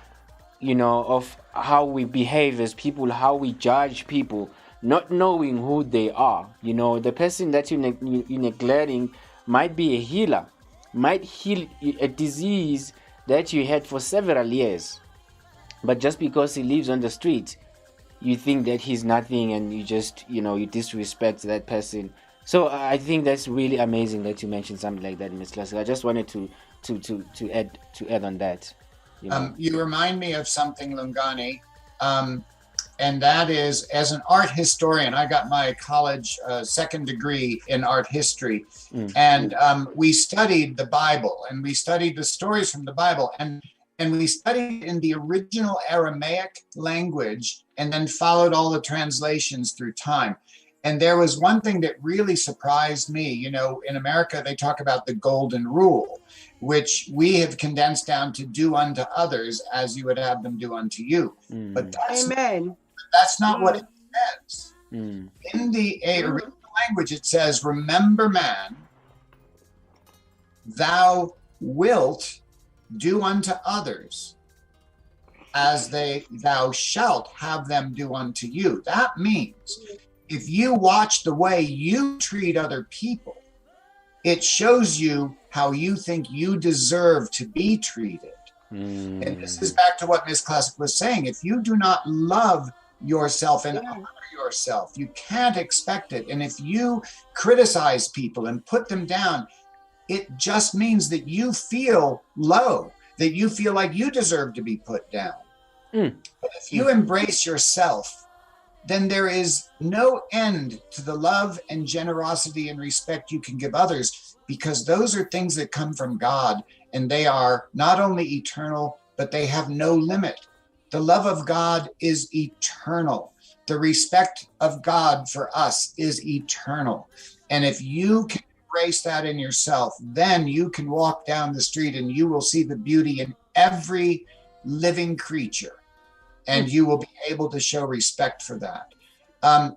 of how we behave as people, how we judge people, not knowing who they are. The person that you're neglecting might be a healer, might heal a disease that you had for several years. But just because he lives on the street, you think that he's nothing, and you just, you disrespect that person. So I think that's really amazing that you mentioned something like that, Ms. Classic. I just wanted to add on that. You remind me of something, Lungani, and that is, as an art historian, I got my college second degree in art history, and we studied the Bible, and we studied the stories from the Bible, and we studied in the original Aramaic language, and then followed all the translations through time. And there was one thing that really surprised me. In America, they talk about the golden rule, which we have condensed down to do unto others as you would have them do unto you. But that's not what it says. In the original language, it says, remember, man, thou wilt do unto others as thou shalt have them do unto you. That means if you watch the way you treat other people, it shows you how you think you deserve to be treated. And this is back to what Ms. Classic was saying. If you do not love yourself and honor yourself, you can't expect it. And if you criticize people and put them down, it just means that you feel low, that you feel like you deserve to be put down. But if you embrace yourself, then there is no end to the love and generosity and respect you can give others, because those are things that come from God, and they are not only eternal, but they have no limit. The love of God is eternal. The respect of God for us is eternal. And if you can embrace that in yourself, then you can walk down the street and you will see the beauty in every living creature. And you will be able to show respect for that.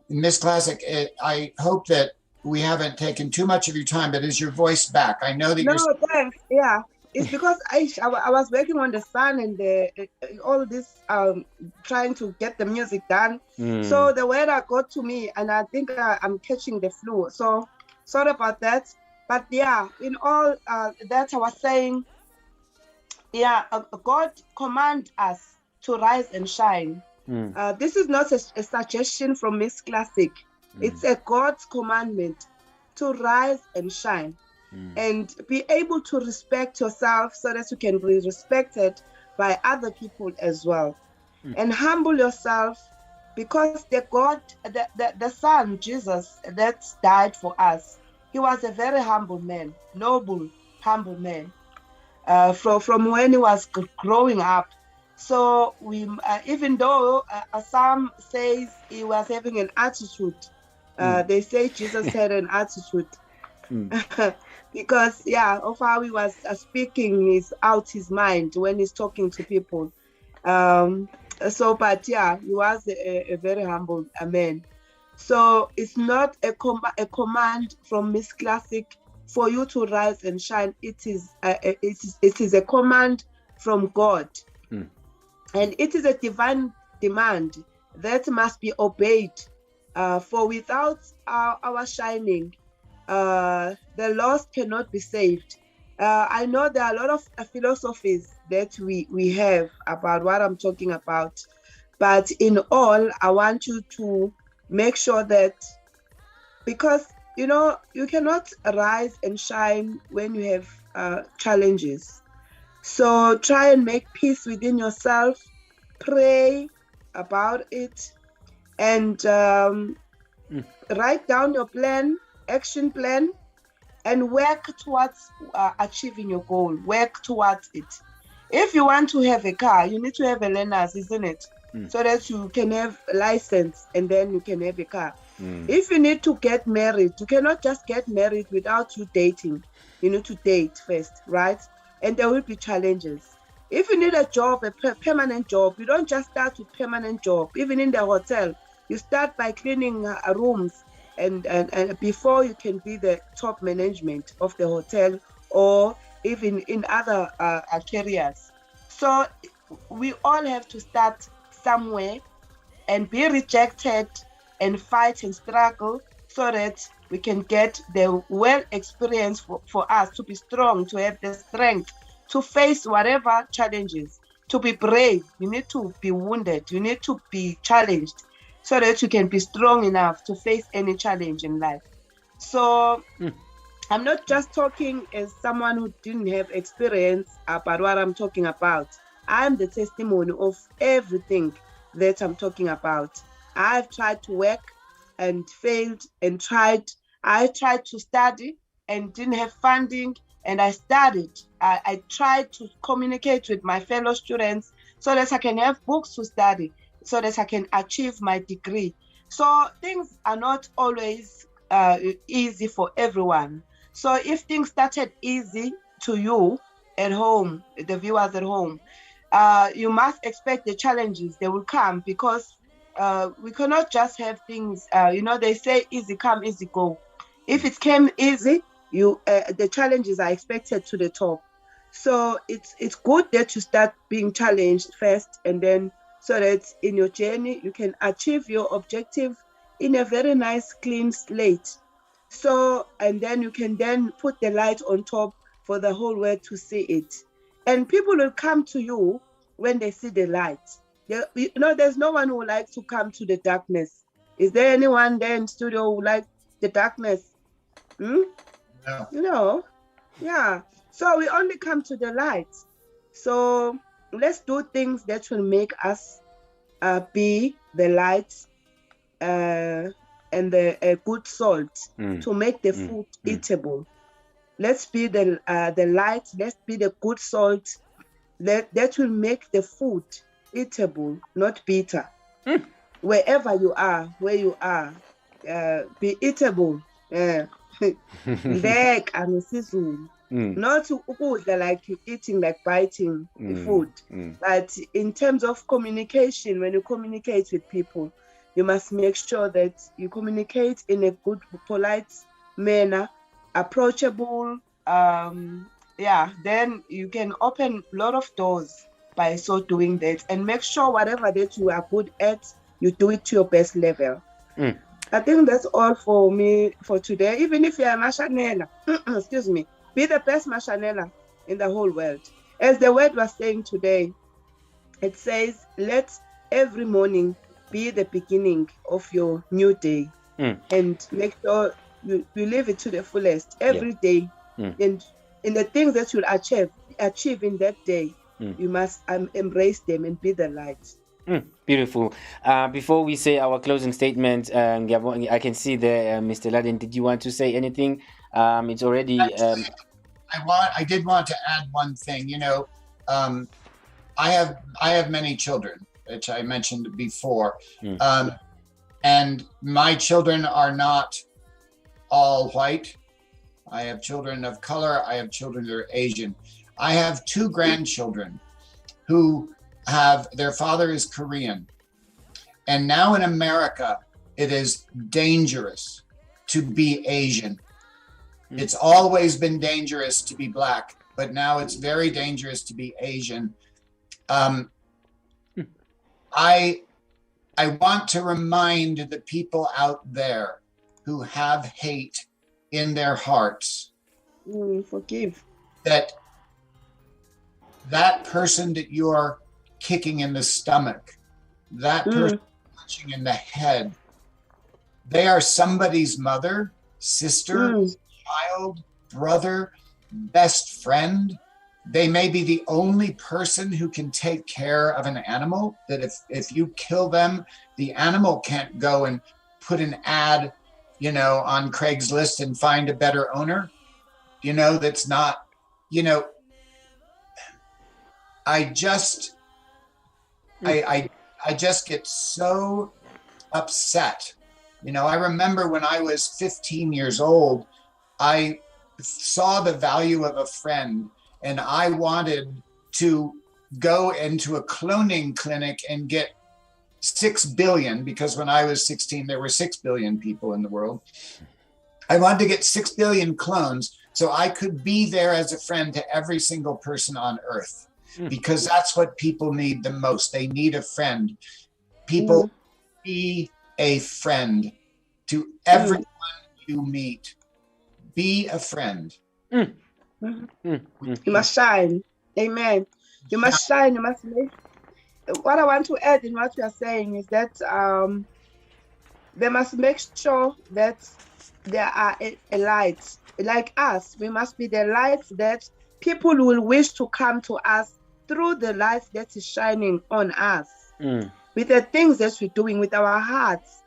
Ms. Classic, I hope that we haven't taken too much of your time, but is your voice back? I know that thanks. Yeah. it's because I was working on the sound and all this trying to get the music done. So the weather got to me, and I think I'm catching the flu. So sorry about that. But yeah, in all that I was saying, yeah, God command us to rise and shine. This is not a suggestion from Miss Classic. It's a God's commandment to rise and shine and be able to respect yourself so that you can be respected by other people as well. And humble yourself, because the Son, Jesus, that died for us, he was a very humble man, noble, humble man. From when he was growing up. So we, even though some says he was having an attitude, they say Jesus had an attitude because of how he was speaking out his mind when he's talking to people. But yeah, he was a very humble man. So it's not a command from Miss Classic for you to rise and shine. It is a command from God, and it is a divine demand that must be obeyed. For without our shining, the lost cannot be saved. I know there are a lot of philosophies that we have about what I'm talking about, but in all, I want you to make sure that, because you cannot rise and shine when you have challenges. So try and make peace within yourself, pray about it, and write down your plan, action plan, and work towards achieving your goal. Work towards it. If you want to have a car, you need to have a learners, isn't it? So that you can have a license and then you can have a car. If you need to get married, you cannot just get married without you dating. You need to date first, right? And there will be challenges. If you need a job, a permanent job, you don't just start with permanent job. Even in the hotel, you start by cleaning rooms and before you can be the top management of the hotel or even in other careers. So we all have to start somewhere and be rejected and fight and struggle so that we can get the well experience for us to be strong, to have the strength to face whatever challenges, to be brave. You need to be wounded. You need to be challenged so that you can be strong enough to face any challenge in life. So I'm not just talking as someone who didn't have experience about what I'm talking about. I'm the testimony of everything that I'm talking about. I've tried to work and failed and tried. I tried to study and didn't have funding, and I studied. I tried to communicate with my fellow students so that I can have books to study, so that I can achieve my degree. So things are not always easy for everyone. So if things started easy to you at home, the viewers at home, you must expect the challenges. They will come, because we cannot just have things, they say easy come, easy go. If it came easy, the challenges are expected to the top. So it's good that you start being challenged first, and then so that in your journey, you can achieve your objective in a very nice, clean slate. So, and then you can then put the light on top for the whole world to see it. And people will come to you when they see the light. There's no one who likes to come to the darkness. Is there anyone there in studio who likes the darkness? No. Yeah. So we only come to the light. So let's do things that will make us be the light and the good salt to make the food eatable. Let's be the light. Let's be the good salt that will make the food eatable, not bitter. Wherever you are, where you are, be eatable. Like not ukudla like you eating, like biting the food. But in terms of communication, when you communicate with people, you must make sure that you communicate in a good, polite manner, approachable, then you can open a lot of doors by so doing that, and make sure whatever that you are good at, you do it to your best level. I think that's all for me for today. Even if you're a Mashanela, excuse me, be the best Mashanela in the whole world. As the word was saying today, it says, let every morning be the beginning of your new day. And make sure you live it to the fullest every day. And in the things that you'll achieve in that day, you must embrace them and be the light. Beautiful. Before we say our closing statement, I can see there, Mr. Laden, did you want to say anything? It's already. I did want to add one thing. You know, I have many children, which I mentioned before, and my children are not all white. I have children of color. I have children that are Asian. I have 2 grandchildren who have, their father is Korean. And now in America, it is dangerous to be Asian. It's always been dangerous to be Black, but now it's very dangerous to be Asian. I want to remind the people out there who have hate in their hearts, forgive that person that you're kicking in the stomach, that person punching in the head, they are somebody's mother, sister, child, brother, best friend. They may be the only person who can take care of an animal, that if you kill them, the animal can't go and put an ad, you know, on Craigslist and find a better owner. You know, that's not, you know, I just get so upset. You know, I remember when I was 15 years old, I saw the value of a friend, and I wanted to go into a cloning clinic and get 6 billion, because when I was 16, there were 6 billion people in the world. I wanted to get 6 billion clones so I could be there as a friend to every single person on earth, because that's what people need the most. They need a friend. People, be a friend to everyone you meet. Be a friend. You must shine. Amen. You must shine. You must make. What I want to add in what you are saying is that they must make sure that there are a light. Like us, we must be the lights that people will wish to come to us through the light that is shining on us. With the things that we're doing with our hearts.